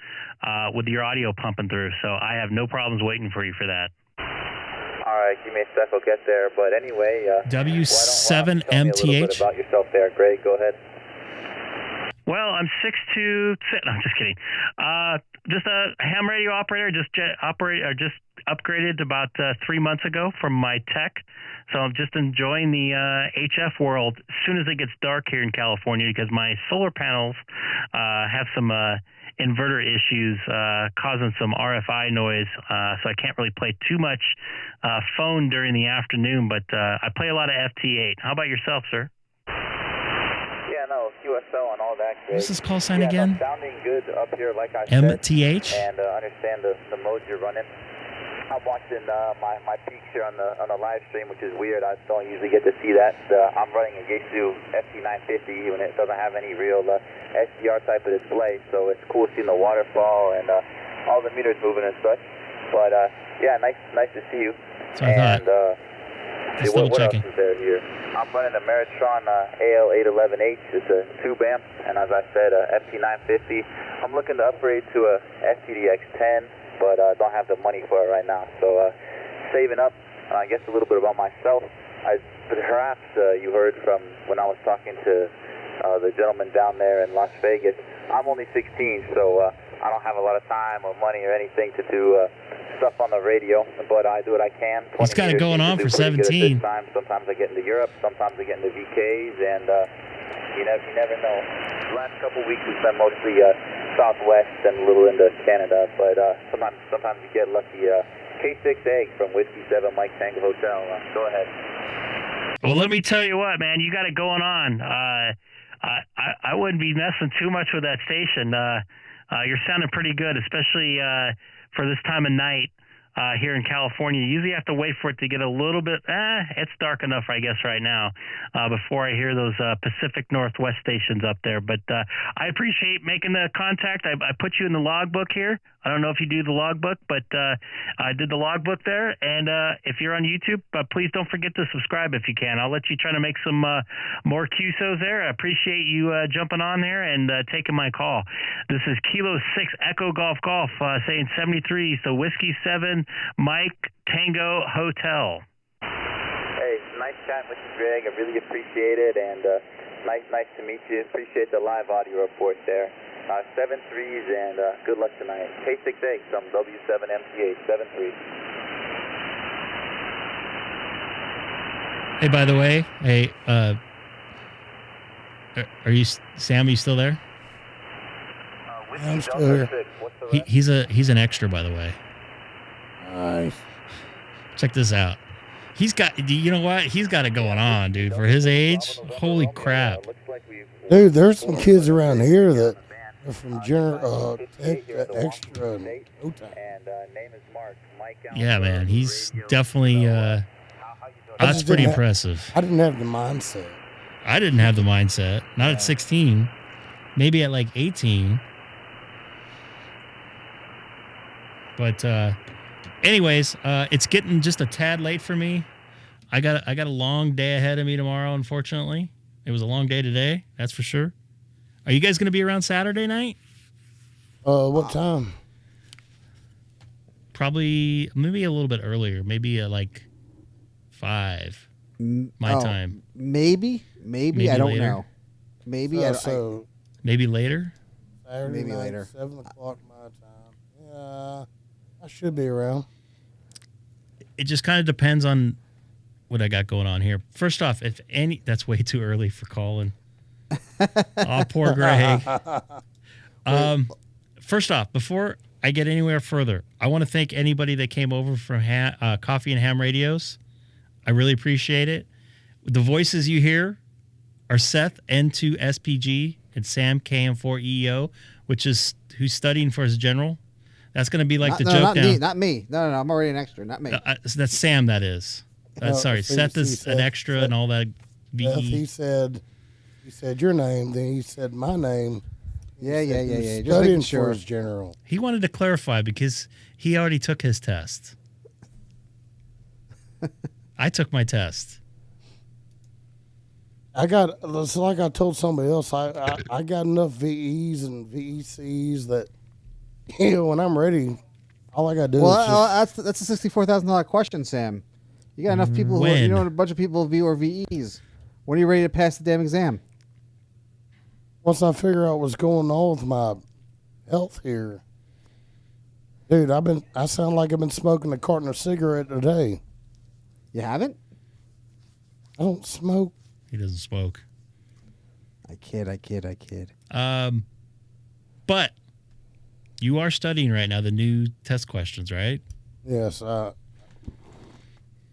with your audio pumping through, so I have no problems waiting for you for that. All right, give me a sec, I'll get there. But anyway, W7MTH. Tell me a little bit about yourself there, Greg. Go ahead. Well, I'm 6'2". No, I'm just kidding. Just a ham radio operator. Just upgraded about 3 months ago from my tech. So I'm just enjoying the HF world as soon as it gets dark here in California, because my solar panels have some inverter issues causing some RFI noise. So I can't really play too much phone during the afternoon, but I play a lot of FT8. How about yourself, sir? QSO and all that. What's this call sign again? Sounding good up here, like I said. MTH? And understand the modes you're running. I'm watching my peaks here on the live stream, which is weird. I don't usually get to see that. I'm running a Yaesu FT8 when it doesn't have any real SDR type of display, so it's cool seeing the waterfall and all the meters moving and such. But yeah, nice to see you. So I thought. Just double what else checking. is there here? I'm running a Meritron AL811H. It's a tube amp, and as I said, FT950. I'm looking to upgrade to a FTDX10, but don't have the money for it right now. So saving up. I guess a little bit about myself. Perhaps you heard from when I was talking to the gentleman down there in Las Vegas. I'm only 16, so I don't have a lot of time or money or anything to do stuff on the radio, but I do what I can. He's got it going on for 17. Sometimes I get into Europe, sometimes I get into VKs, and you never know. The last couple weeks we've been mostly Southwest and a little into Canada, but sometimes you get lucky. K6EGG from Whiskey 7 Mike Tango Hotel. Go ahead. Well, let me tell you what, man, you got it going on. I wouldn't be messing too much with that station. You're sounding pretty good, especially for this time of night here in California. You usually have to wait for it to get a little bit, it's dark enough, I guess, right now, before I hear those Pacific Northwest stations up there. But I appreciate making the contact. I put you in the logbook here. I don't know if you do the logbook, but I did the logbook there. And if you're on YouTube, please don't forget to subscribe if you can. I'll let you try to make some more QSOs there. I appreciate you jumping on there and taking my call. This is Kilo 6 Echo Golf saying 73, so Whiskey 7 Mike Tango Hotel. Hey, nice chatting with you, Greg. I really appreciate it, and nice to meet you. Appreciate the live audio report there. 7-3s, and good luck tonight. K6EGG from W7MTH, 7-3. Hey, by the way, hey, are you, Sam, are you still there? I'm still here. He's an extra, by the way. Nice. Check this out. He's got, you know what? He's got it going on, dude. For his age, holy crap. Dude, there's some kids around here that are from General Extra and OTAN. Yeah, man. He's definitely, that's pretty impressive. I didn't have the mindset. I didn't have the mindset. Not at 16. Maybe at like 18. But anyways, it's getting just a tad late for me. I got a long day ahead of me tomorrow, unfortunately. It was a long day today, that's for sure. Are you guys going to be around Saturday night? What time? Probably, maybe a little bit earlier. Maybe at like 5 my time. Maybe I don't later. know. Maybe maybe later. Saturday maybe night, later. 7 o'clock my time. Yeah, I should be around. It just kind of depends on what I got going on here. First off, that's way too early for calling. Oh, poor Greg. First off, before I get anywhere further, I want to thank anybody that came over from Coffee and Ham Radios. I really appreciate it. The voices you hear are Seth N2SPG and Sam KM4EO, which is who's studying for his general. That's going to be like joke now. Not me. No, I'm already an extra. Not me. That's Sam, that is. Sorry, Seth is an extra and all that. Seth, he said your name, then he said my name. Yeah. Just Studying making for sure. his general. He wanted to clarify because he already took his test. I took my test. It's like I told somebody else, I got enough VEs and VECs that, when I'm ready, all I got to do is just... that's a $64,000 question, Sam. You got enough people a bunch of people who are VEs. When are you ready to pass the damn exam? Once I figure out what's going on with my health here. Dude, I sound like I've been smoking a carton of cigarette a day. You haven't? I don't smoke. He doesn't smoke. I kid. But you are studying right now the new test questions, right? Yes.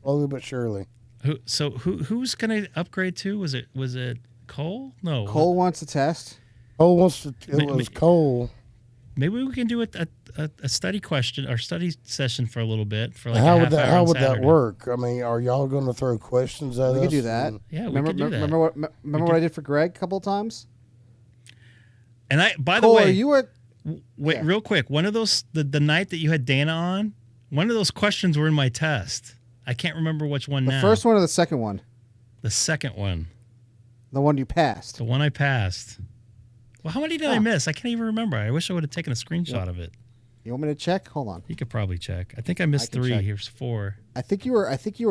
Slowly but surely. Who's going to upgrade to? Was it Cole? No. Cole wants a test. Cole wants to. It was Cole. Maybe we can do a study question or study session for a little bit for like how would that work? I mean, are y'all going to throw questions at us? We could do that. Yeah, we could do that. Remember what I did for Greg a couple of times? And by Cole, the way, you were real quick. One of those the night that you had Dana on, One of those questions were in my test. I can't remember which one The now. first one or the second one? The second one. The one you passed. The one I passed. Well, how many did I miss? I can't even remember. I wish I would have taken a screenshot of it. You want me to check? Hold on. You could probably check. I think I missed can 3. check. Here's 4. I think you were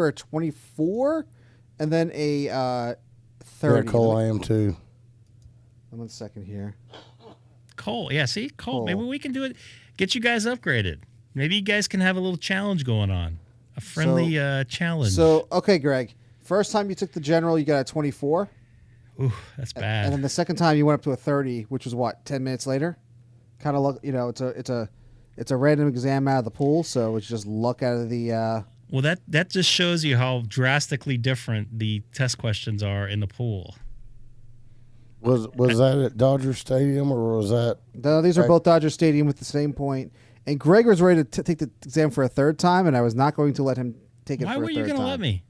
a 24 and then a 30. Yeah, Cole, I am too. 1 second here. Cole. Yeah, see? Cole. Maybe we can do it. Get you guys upgraded. Maybe you guys can have a little challenge going on. A friendly challenge. So, okay, Greg. First time you took the general, you got a 24. Ooh, that's bad. And then the second time you went up to a 30, which was what, 10 minutes later? Kind of look, it's a random exam out of the pool, so it's just luck out of the Well, that just shows you how drastically different the test questions are in the pool. Was that at Dodger Stadium or was that? No, these are both Dodger Stadium with the same point. And Greg was ready to take the exam for a third time, and I was not going to let him take it for a third time. Why were you going to let me?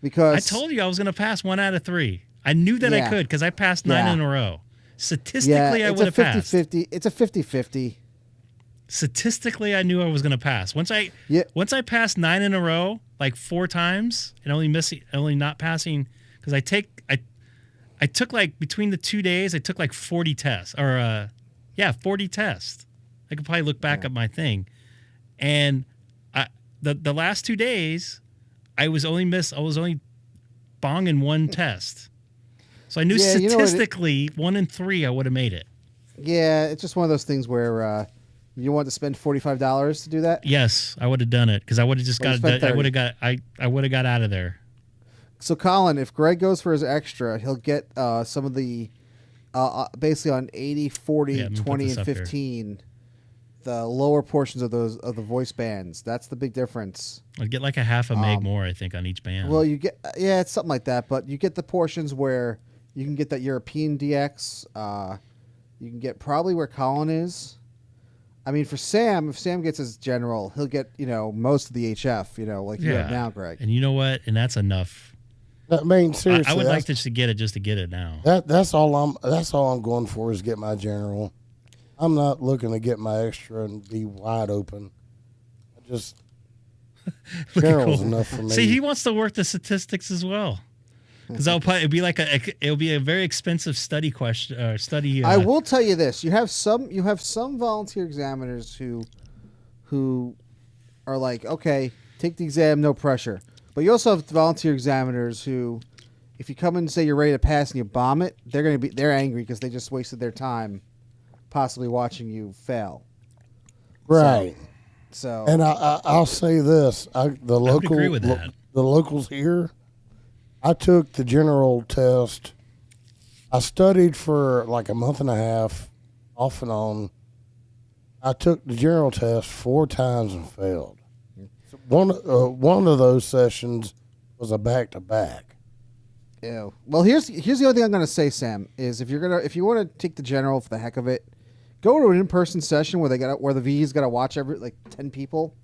Because I told you I was going to pass 1 out of 3. I knew that I could because I passed 9 in a row. Statistically, I would have passed. It's a 50-50. Statistically, I knew I was going to pass. Once I passed 9 in a row, like 4 times, and only not passing because I took like between the 2 days, I took like 40 tests 40 tests. I could probably look back at my thing, and the last 2 days, I was only bonging 1 test. So I knew statistically 1 in 3 I would have made it. Yeah, it's just one of those things where you want to spend $45 to do that. Yes, I would have done it because I would have just got. I would have got out of there. So Colin, if Greg goes for his extra, he'll get some of the basically on 80, 40, 20, and 15. The lower portions of the voice bands. That's the big difference. I'd get like a half a meg more, I think, on each band. Well, you get it's something like that, but you get the portions where you can get that European DX. You can get probably where Colin is. I mean, for Sam, if Sam gets his general, he'll get most of the HF. Like you have now, Greg. And you know what? And that's enough. I mean, seriously, I would like to get it now. That's all I'm going for is get my general. I'm not looking to get my extra and be wide open. I just general's enough for me. See, he wants to work the statistics as well, because it'll be a very expensive study question. I will tell you this: you have some volunteer examiners who are like, okay, take the exam, no pressure. But you also have volunteer examiners who, if you come in and say you're ready to pass and you bomb it, they're angry because they just wasted their time possibly watching you fail. Right. So and I'll say this: I would agree with that. The locals here, I took the general test. I studied for like a month and a half, off and on. I took the general test 4 times and failed. One of those sessions was a back-to-back. Yeah. Well, here's the other thing I'm going to say, Sam, is if you want to take the general for the heck of it, go to an in-person session where the VE's got to watch 10 people,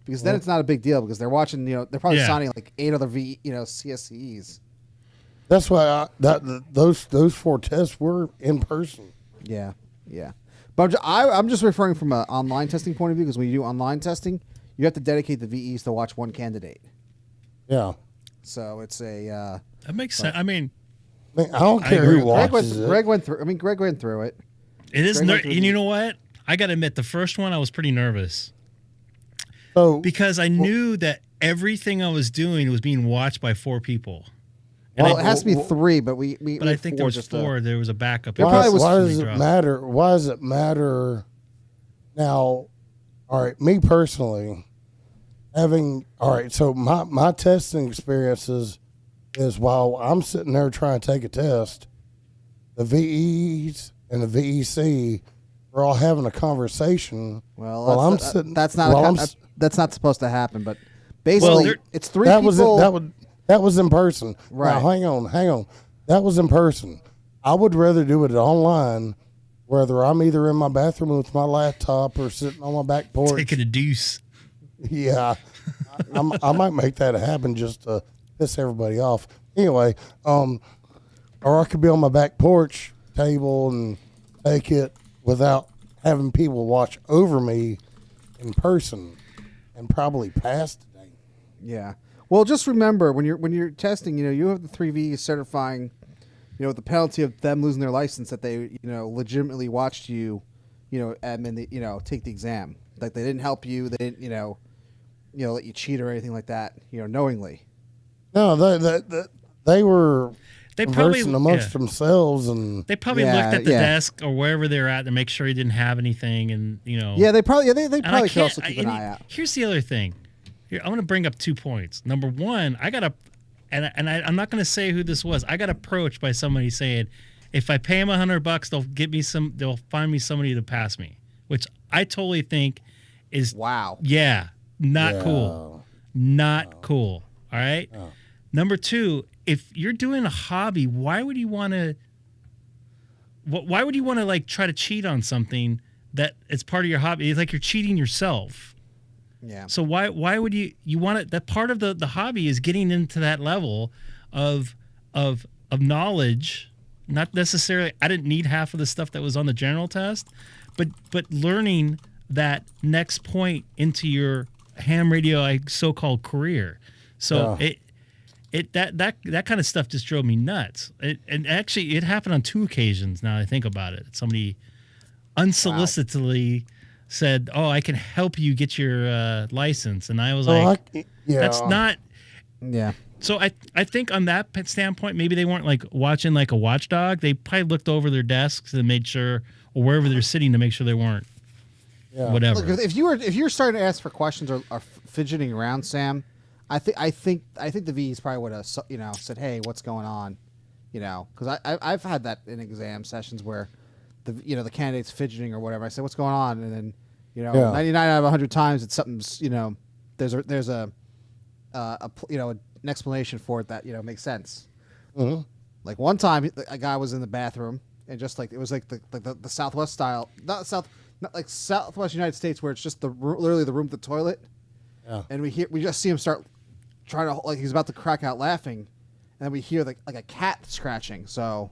because then it's not a big deal because they're watching. They're probably signing like 8 other CSCEs. That's why those 4 tests were in person. Yeah, yeah. But I'm just referring from an online testing point of view, because when you do online testing, you have to dedicate the VEs to watch one candidate. Yeah. So it's a that makes sense. I mean, I don't care who watches it. Greg went through it. It is, and you know what? I got to admit, the first one I was pretty nervous. Because I knew that everything I was doing was being watched by 4 people. Well, it has to be 3, but But I think there was 4. There was a backup. Why does it matter? Why does it matter? Now, all right, me personally, so my testing experiences is while I'm sitting there trying to take a test, the VEs and the VEC are all having a conversation. Well, while that's not supposed to happen. But basically, it's 3 people. That was in person. Right. Now, hang on. That was in person. I would rather do it online, whether I'm either in my bathroom with my laptop or sitting on my back porch. Taking a deuce. Yeah. I might make that happen just to piss everybody off. Anyway, or I could be on my back porch table and take it without having people watch over me in person. and probably passed today. Yeah. Well, just remember when you're testing, you have the 3V certifying, with the penalty of them losing their license that they, legitimately watched you, and then take the exam. Like they didn't help you, they didn't, let you cheat or anything like that, knowingly. No, they were. They probably amongst themselves, and they probably looked at the desk or wherever they're at to make sure he didn't have anything, and Yeah, they probably could also keep an eye out. Here's the other thing. Here, I want to bring up 2 points. Number one, I'm not going to say who this was. I got approached by somebody saying, if I pay them $100, they'll find me somebody to pass me, which I totally think is not cool, cool. All right. Oh. Number two, if you're doing a hobby, why would you want to like try to cheat on something that it's part of your hobby? It's like you're cheating yourself. Yeah. So why would you want it? That part of the hobby is getting into that level of knowledge. Not necessarily, I didn't need half of the stuff that was on the general test, but learning that next point into your ham radio so-called career. So that kind of stuff just drove me nuts. And actually, it happened on 2 occasions. Now I think about it, somebody unsolicitedly said, "Oh, I can help you get your license," and I was "That's not." Yeah. So I think on that standpoint, maybe they weren't like watching like a watchdog. They probably looked over their desks and made sure, or wherever they're sitting, to make sure they weren't. Yeah. Whatever. Look, if you're starting to ask for questions or fidgeting around, Sam, I think the V's probably would have said, "Hey, what's going on?" Because I've had that in exam sessions where the candidate's fidgeting or whatever. I said, "What's going on?" And then 99 out of 100 times it's something's there's an explanation for it that makes sense. Mm-hmm. Like one time, a guy was in the bathroom and just like it was like the Southwest style, not like Southwest United States where it's just literally the room with the toilet. Yeah. And we just see him start trying to, like, he's about to crack out laughing, and then we hear like a cat scratching. So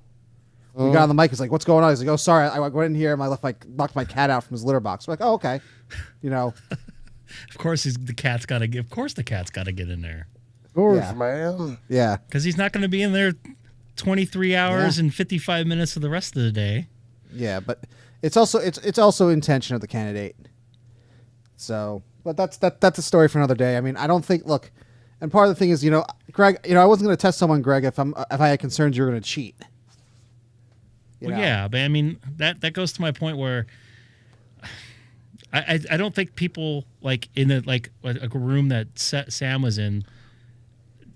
we got on the mic. He's like, "What's going on?" He's like, "Oh, sorry, I went in here and I knocked my cat out from his litter box." We're like, "Oh, okay," Of course, the cat's got to get. Of course, the cat's got to get in there. Of course, man. Yeah, because he's not going to be in there 23 hours and 55 minutes for the rest of the day. Yeah, but it's also intention of the candidate. So, but that's a story for another day. I mean, I don't think. Look, and part of the thing is, Greg, I wasn't going to test someone, Greg, if I had concerns you're going to cheat. Yeah, but I mean that goes to my point where I don't think people like in a room that Sam was in,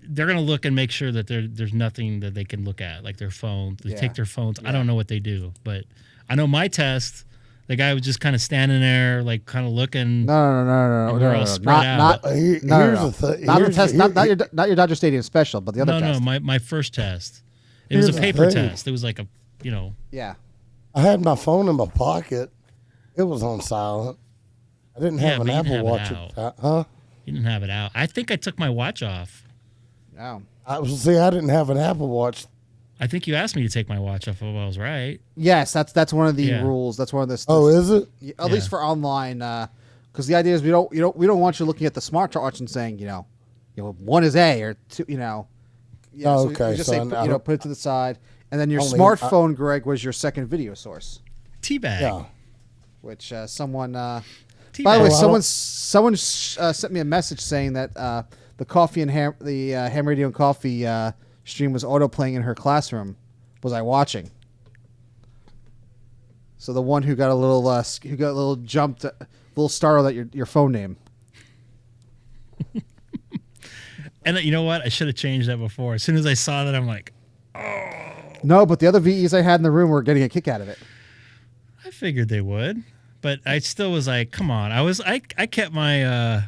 they're gonna look and make sure that there's nothing that they can look at, like their phones. They take their phones. Yeah. I don't know what they do, but I know my test, the guy was just kind of standing there, like kind of looking. No. We're all spread out. Here's the thing. Not the test. Not your Dodger Stadium special, but the other test. No, my first test. It was a paper test. It was like a. Yeah. I had my phone in my pocket. It was on silent. I didn't have an Apple Watch. Huh? You didn't have it out. I think I took my watch off. No. I didn't have an Apple Watch. I think you asked me to take my watch off if I was right. Yes, that's one of the rules. That's one of the. Oh, is it? At least for online, because the idea is we don't want you looking at the smartwatch and saying one is A or two. Oh, okay. So we just say put it to the side. And then your smartphone, Greg, was your second video source. Teabag. Yeah. Which someone... by the way, someone sent me a message saying that the coffee and ham radio and coffee stream was auto-playing in her classroom. Was I watching? So the one who got a little jumped, a little startled at your phone name. And you know what? I should have changed that before. As soon as I saw that, I'm like, oh. No, but the other VEs I had in the room were getting a kick out of it. I figured they would, but I still was like, come on. I kept my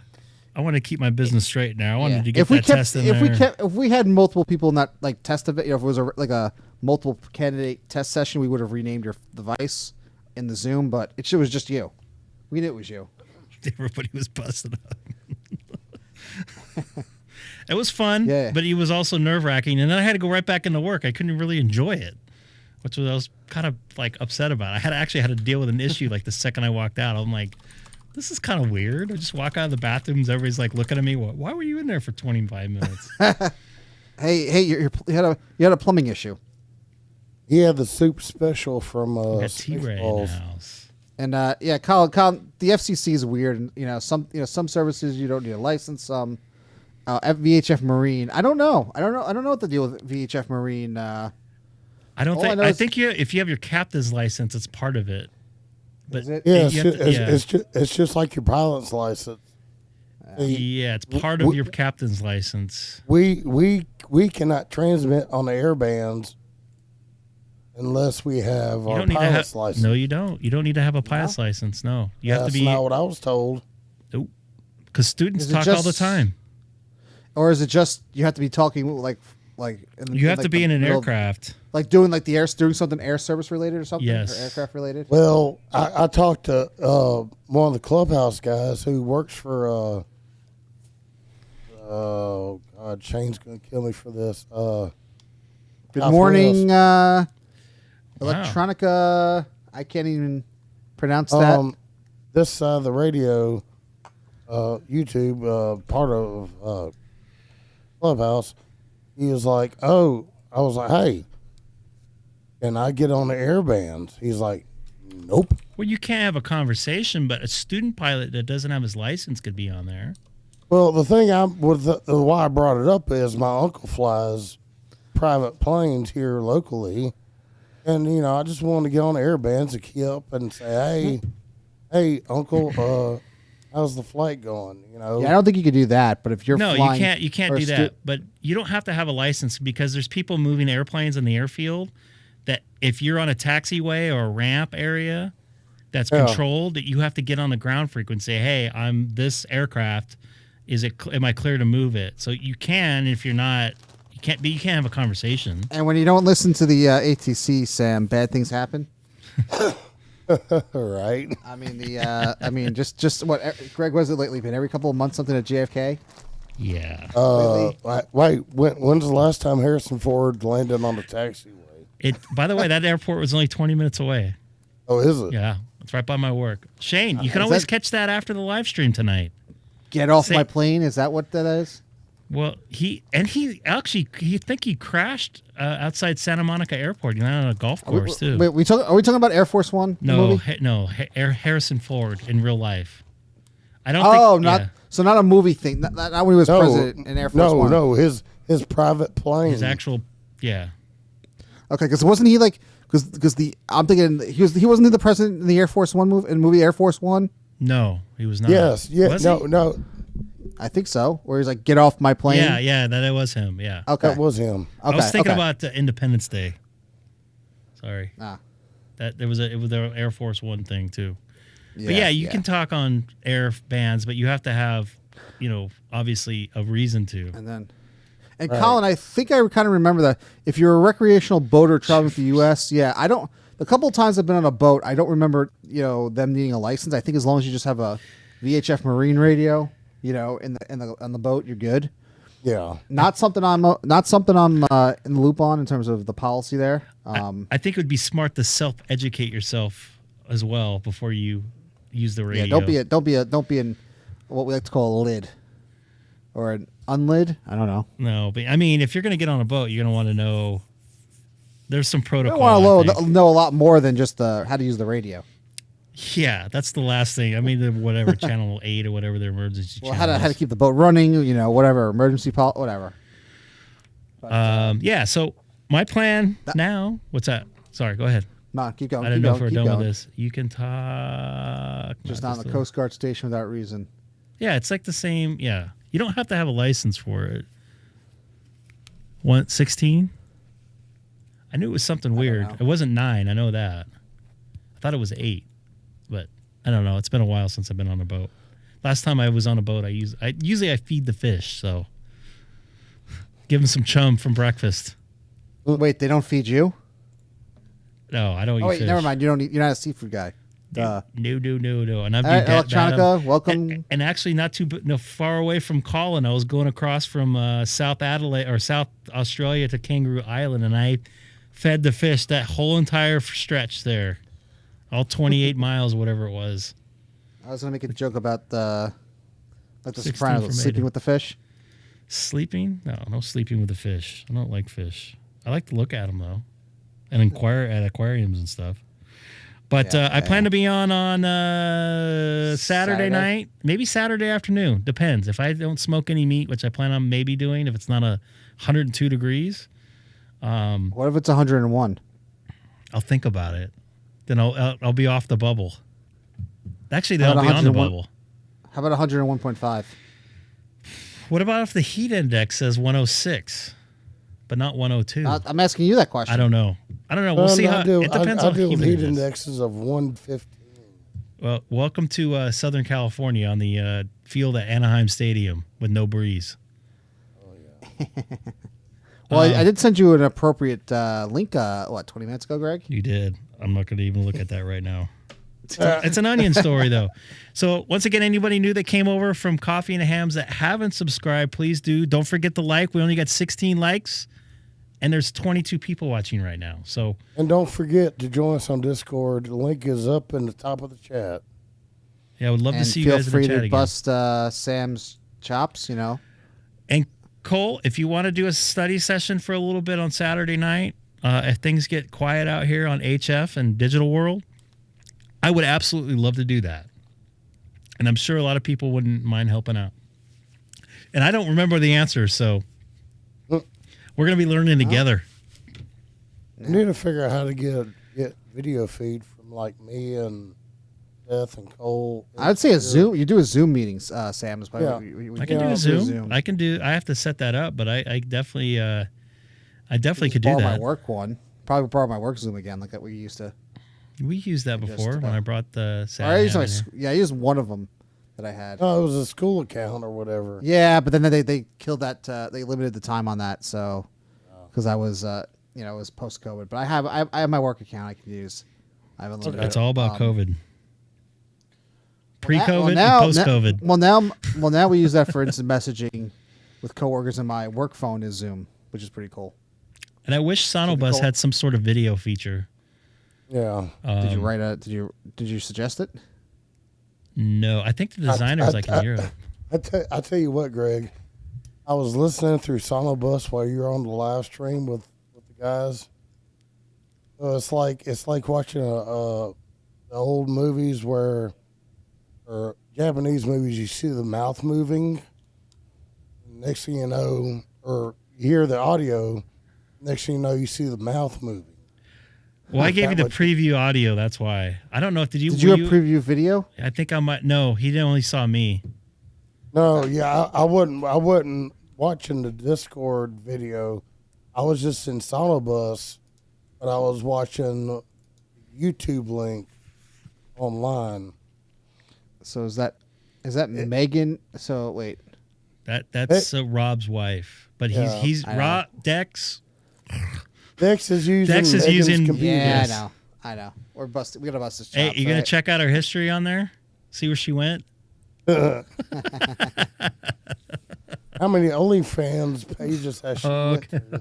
I want to keep my business straight now. I wanted to get that test in there. If we had multiple people in that test of it, if it was a multiple candidate test session, we would have renamed your device in the Zoom, but it was just you. We knew it was you. Everybody was busted up. It was fun, but it was also nerve-wracking. And then I had to go right back into work. I couldn't really enjoy it, which I was kind of like upset about. I actually had to deal with an issue like the second I walked out. I'm like, this is kind of weird. I just walk out of the bathrooms. Everybody's like looking at me. Why were you in there for 25 minutes? Hey, you had a plumbing issue. He had the soup special from T-Ray in the house. And yeah, Colin, the FCC is weird. And, some services you don't need a license. Some VHF Marine. I don't know what the deal with VHF Marine. I think if you have your captain's license, it's part of it. But is it? Yeah, it's just like your pilot's license. Yeah, it's part of your captain's license. We cannot transmit on the air bands unless we have our pilot's license. No, you don't. You don't need to have a pilot's license. No, you have to be. That's not what I was told. Nope. Because students talk all the time. Or is it just you have to be talking like? You have to be in an aircraft. Like doing doing something air service related or something? Yes. Or aircraft related? Well, I talked to one of the clubhouse guys who works for oh God, Shane's gonna kill me for this. Good morning, Electronica. I can't even pronounce that. This side of the radio, YouTube, part of Clubhouse. He was like, "Oh," I was like, "Hey, can I get on the air bands?" He's like, "Nope." Well, you can't have a conversation, but a student pilot that doesn't have his license could be on there. Well, the thing why I brought it up is my uncle flies private planes here locally, and I just wanted to get on the air bands and key up and say, "Hey, Uncle, how's the flight going?" Yeah, I don't think you could do that. But if you're flying, you can't do that. But you don't have to have a license because there's people moving airplanes in the airfield that if you're on a taxiway or a ramp area that's controlled, that you have to get on the ground frequency. Hey, I'm this aircraft. Am I clear to move it? So you can. If you're not, you can't have a conversation. And when you don't listen to the ATC, Sam, bad things happen. Right. I mean, just what Greg was it lately? Been every couple of months something at JFK. Yeah. Wait. When's the last time Harrison Ford landed on the taxiway? By the way, that airport was only 20 minutes away. Oh, is it? Yeah, it's right by my work. Shane, you can always catch that after the live stream tonight. Get off my plane. Is that what that is? Well, he crashed outside Santa Monica Airport. On a golf course too. Wait, are we talking about Air Force One? No, Harrison Ford in real life. I don't. Not a movie thing. Not when he was president in Air Force One. No, his private plane. His actual, yeah. Okay, because wasn't he like I'm thinking he wasn't the president in the Air Force One movie Air Force One. No, he was not. Yes, yeah, no. I think so. Where he's like, "Get off my plane." Yeah, that was him. Yeah, okay, that was him. Okay, I was thinking about Independence Day. Sorry, that it was the Air Force One thing too. Yeah, but you can talk on air bands, but you have to have, obviously a reason to. And Colin, I think I kind of remember that if you're a recreational boater traveling with the U.S., I don't. The couple of times I've been on a boat, I don't remember, them needing a license. I think as long as you just have a VHF Marine radio, on the boat, you're good. Yeah. Not something I'm in the loop on in terms of the policy there. I think it would be smart to self-educate yourself as well before you use the radio. Yeah, don't be in what we like to call a lid or an unlid. I don't know. No, but I mean, if you're going to get on a boat, you're going to want to know. There's some protocol. I want to know a lot more than just how to use the radio. Yeah, that's the last thing. I mean, whatever channel 8 or whatever their emergency channel. How to keep the boat running. Whatever emergency whatever. But, so my plan now. What's that? Sorry, go ahead. No, keep going. I don't know if we're done with this. You can talk. Just not on the Coast Guard station without reason. Yeah, it's like the same. Yeah, you don't have to have a license for it. 16? I knew it was something weird. It wasn't 9. I know that. I thought it was 8, but I don't know. It's been a while since I've been on a boat. Last time I was on a boat, I usually feed the fish, so give them some chum from breakfast. Wait, they don't feed you? No, I don't eat fish. Never mind. You're not a seafood guy. No. And I've been Electronica, welcome. And actually, not too far away from Colin. I was going across from South Adelaide or South Australia to Kangaroo Island, and I fed the fish that whole entire stretch there, all 28 miles, whatever it was. I was gonna make a joke about the 16 Sopranos from sleeping Ada. with the fish. Sleeping? No sleeping with the fish. I don't like fish. I like to look at them though, and inquire at aquariums and stuff. But I plan to be on Saturday night, maybe Saturday afternoon. Depends. If I don't smoke any meat, which I plan on maybe doing, if it's not 102 degrees. What if it's 101? I'll think about it. Then I'll be off the bubble. Actually, then I'll be on the bubble. How about 101.5? What about if the heat index says 106, but not 102? I'm asking you that question. I don't know. We'll see how. It depends I on deal with humid heat it is. indexes of 115. Well, welcome to Southern California on the field at Anaheim Stadium with no breeze. Well, I did send you an appropriate link, 20 minutes ago, Greg? You did. I'm not going to even look at that right now. It's an onion story, though. So, once again, anybody new that came over from Coffee and Hams that haven't subscribed, please do. Don't forget to like. We only got 16 likes, and there's 22 people watching right now. So, and don't forget to join us on Discord. The link is up in the top of the chat. Yeah, I would love to see you guys in the chat feel free to again. bust Sam's chops, And Cole, if you want to do a study session for a little bit on Saturday night, if things get quiet out here on HF and Digital World, I would absolutely love to do that. And I'm sure a lot of people wouldn't mind helping out. And I don't remember the answer, so we're going to be learning together. We need to figure out how to get video feed from like me and Beth and Cole. I'd say a Zoom. You do a Zoom meeting, Sam. Is Yeah. I can do a Zoom. I have to set that up, but I definitely could do borrow that. my work one. Probably borrow my work Zoom again, like that we used to. We used that before when I brought the I used Saturday. I used one of them that I had. No, it was a school account or whatever. Yeah, but then they killed that. They limited the time on that, so because I was it was post COVID. But I have my work account I can use. I have a little. It's all about COVID. Pre-COVID and post-COVID. Well, now we use that for instant messaging with coworkers, and my work phone is Zoom, which is pretty cool. And I wish SonoBus had some sort of video feature. Yeah. Did you write a? Did you suggest it? No, I think the designer was like in Europe. I tell you what, Greg. I was listening through SonoBus while you were on the live stream with the guys. It's like watching the old movies or Japanese movies. You see the mouth moving. Next thing you know, or you hear the audio. Next thing you know, you see the mouth moving. Well, I gave you the preview audio. That's why. I don't know if did you have preview video? I think I might. No, he only saw me. No, yeah, I wasn't watching the Discord video. I was just in SonoBus, but I was watching the YouTube link online. So is that Megan? So wait, that's Rob's wife, but he's Rob Dex. Dex is using Megan's computer. Yeah, I know. We're busted. We gotta bust his chops. Hey, you gonna check out our history on there? See where she went? How many OnlyFans pages has she went to?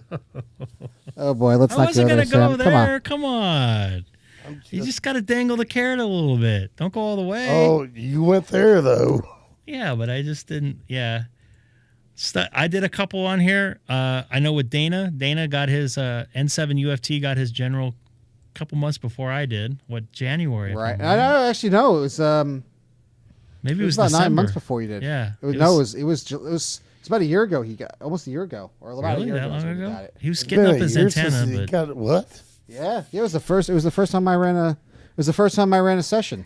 Oh boy, let's not go there, I wasn't gonna go Sam. there. Come on. You just got to dangle the carrot a little bit. Don't go all the way. Oh, you went there though. Yeah, but I just didn't. Yeah. I did a couple on here. I know with Dana got his N7 UFT got his general a couple months before I did. What, January? Right. I don't actually know. It was maybe it was about December. 9 months before you did. Yeah. It was about a year ago. He got almost a year ago, or about Really? a year That ago. long He ago? got it. He was getting up his antenna, He but got what? Yeah, it was the first. It was the first time I ran a. It was the first time I ran a session.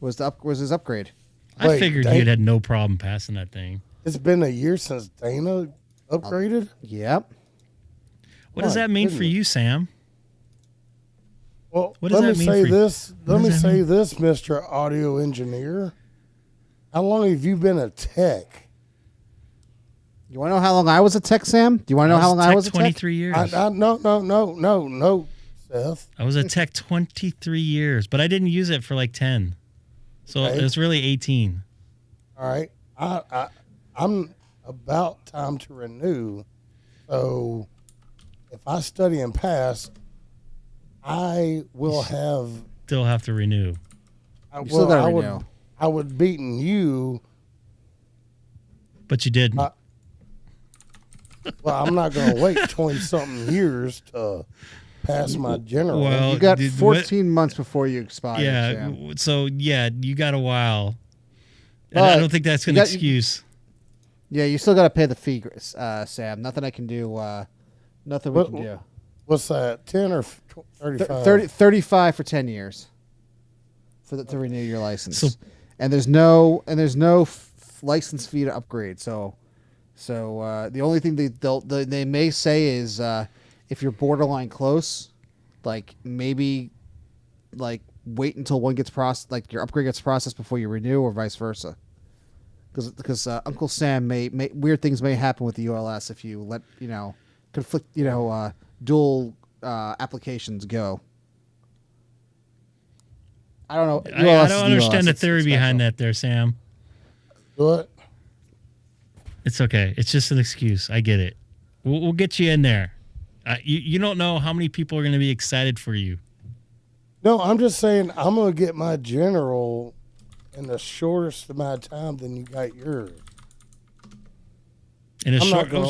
Was his upgrade? I figured you'd had no problem passing that thing. It's been a year since Dana upgraded. Yep. What does that mean for you, Sam? Well, What does let that me mean say for you? this. Let What me does that say mean? this, Mr. Audio Engineer. How long have you been a tech? You want to know how long I was a tech, Sam? Do you want to know how long I was a tech? 23 years. No, Seth. I was a tech 23 years, but I didn't use it for like 10. So Okay. it was really 18. All right. I'm about time to renew. So if I study and pass, I will have. Still have to renew. You still gotta renew. I would beaten you. But you didn't. Well, I'm not going to wait 20-something years to pass my general. Well, You got 14 months before you expire. Yeah. Sam. So yeah, you got a while. And But I don't think that's an you got- excuse. Yeah, you still got to pay the fee, Sam. Nothing I can do. Nothing we can do. What's that? 10 or 35? 35 for 10 years. To renew your license. And there's no license fee to upgrade. So the only thing they may say is if you're borderline close, like maybe like wait until one gets processed, like your upgrade gets processed before you renew, or vice versa. Because Uncle Sam may weird things may happen with the ULS if you let conflict dual applications go. I don't know. I don't understand the theory behind that there, Sam. What? It's okay. It's just an excuse. I get it. We'll get you in there. You don't know how many people are going to be excited for you. No, I'm just saying I'm going to get my general in the shortest amount of time than you got yours.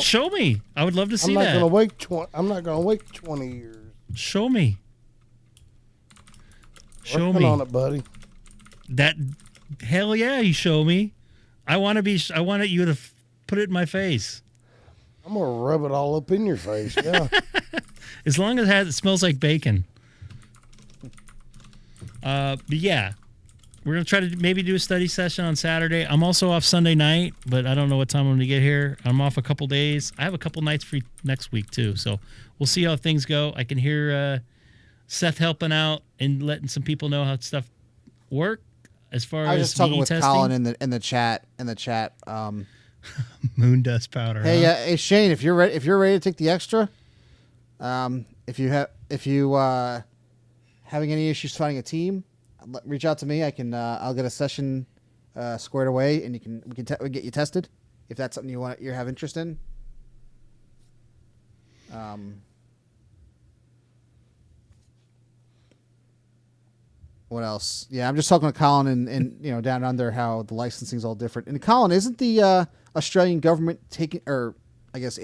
Show me. I would love to see that. I'm not going to wait 20 years. Show me. Show Working me on it, buddy. Hell yeah, you show me. I want you to put it in my face. I'm gonna rub it all up in your face. Yeah. As long as it smells like bacon. But yeah, we're gonna try to maybe do a study session on Saturday. I'm also off Sunday night, but I don't know what time I'm gonna get here. I'm off a couple days. I have a couple nights free next week too, so we'll see how things go. I can hear Seth helping out and letting some people know how stuff work as far as I was just talking with testing. Colin in the chat. Moon dust powder. Hey, huh? hey Shane, if you're ready to take the extra, if you having any issues finding a team, reach out to me. I'll get a session squared away, and we can get you tested if that's something you have interest in. What else? Yeah, I'm just talking to Colin and down under how the licensing is all different. And Colin, isn't the Australian government taking, or I guess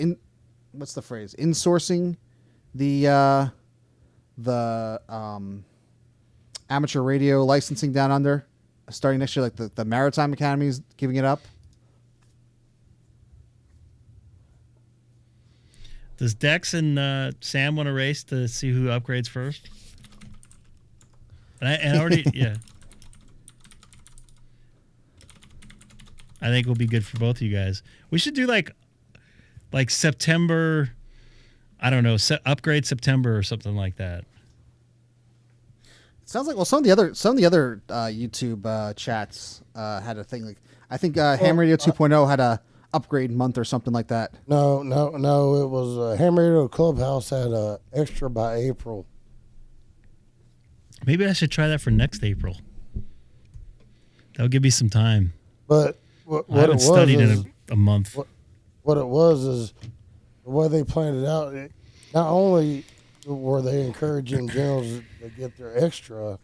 what's the phrase? Insourcing the amateur radio licensing down under starting next year, like the Maritime Academy is giving it up. Does Dex and Sam want to race to see who upgrades first? And I already, yeah. I think it'll be good for both of you guys. We should do like September, I don't know, upgrade September or something like that. It sounds like some of the other YouTube chats had a thing like I think Ham Radio 2.0 had a upgrade month or something like that. No. It was Ham Radio Clubhouse had a extra by April. Maybe I should try that for next April. That'll give me some time. But I haven't studied in a month. What it was is the way they planned it out. Not only were they encouraging generals to get their extra,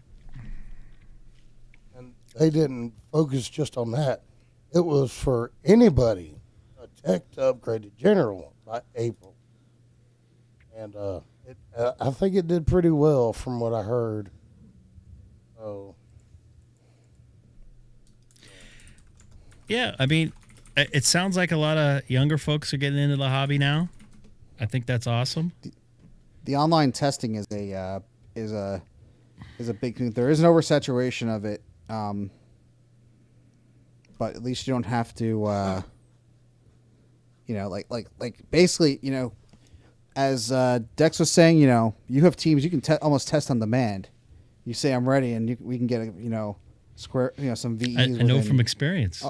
and they didn't focus just on that. It was for anybody, a tech to upgrade to general by April. And I think it did pretty well from what I heard. Oh. Yeah, I mean, it sounds like a lot of younger folks are getting into the hobby now. I think that's awesome. The online testing is a big thing. There is an oversaturation of it, but at least you don't have to, basically, as Dex was saying, you have teams you can almost test on demand. You say I'm ready, and we can get some VEs. I know from experience.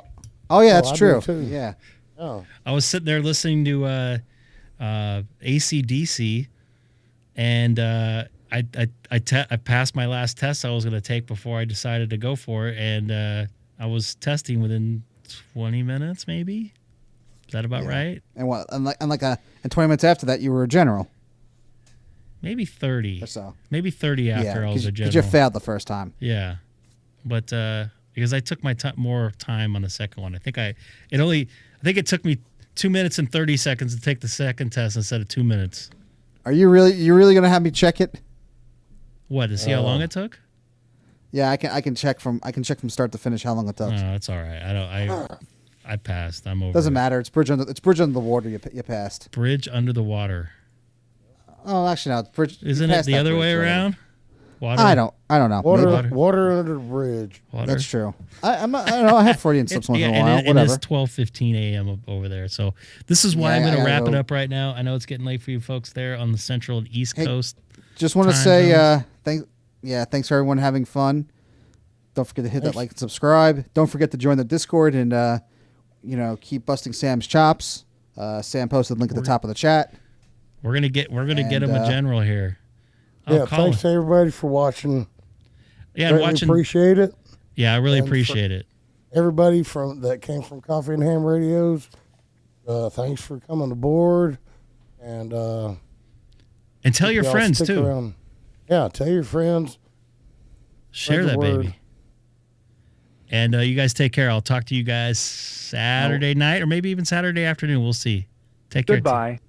Oh yeah, that's true. Yeah. Oh. I was sitting there listening to AC/DC, and I passed my last test I was going to take before I decided to go for it, and I was testing within 20 minutes, maybe. Is that about right? And what? And 20 minutes after that, you were a general. Maybe 30 or so. Maybe 30 after I was a general. Because you failed the first time. Yeah, but because I took my more time on the second one. I think it took me 2 minutes and 30 seconds to take the second test instead of 2 minutes. Are you really gonna have me check it? What, to see how long it took? Yeah, I can check from start to finish how long it took. No, that's all right. I passed. I'm over. Doesn't it. matter. It's bridge under the water. You passed. Bridge under the water. Oh, actually, no. Bridge. Isn't it the other way around? Water. I don't know. Water under the bridge. Water. That's true. I'm not, I don't know. I have Freudian slips once in a while. And Whatever. it's 12:15 a.m. over there. So this is why I'm going to wrap it up right now. I know it's getting late for you folks there on the Central and East Coast. Just want to say thanks for everyone having fun. Don't forget to hit that like and subscribe. Don't forget to join the Discord and keep busting Sam's chops. Sam posted the link at the top of the chat. We're gonna get him a general here. Thanks to everybody for watching. Yeah, Greatly watching. Appreciate it. Yeah, I really appreciate it. Everybody that came from Coffee and Ham Radios, thanks for coming aboard, and tell your friends too. Around. Yeah, tell your friends. Share that baby. And you guys take care. I'll talk to you guys Saturday night or maybe even Saturday afternoon. We'll see. Take care. Goodbye.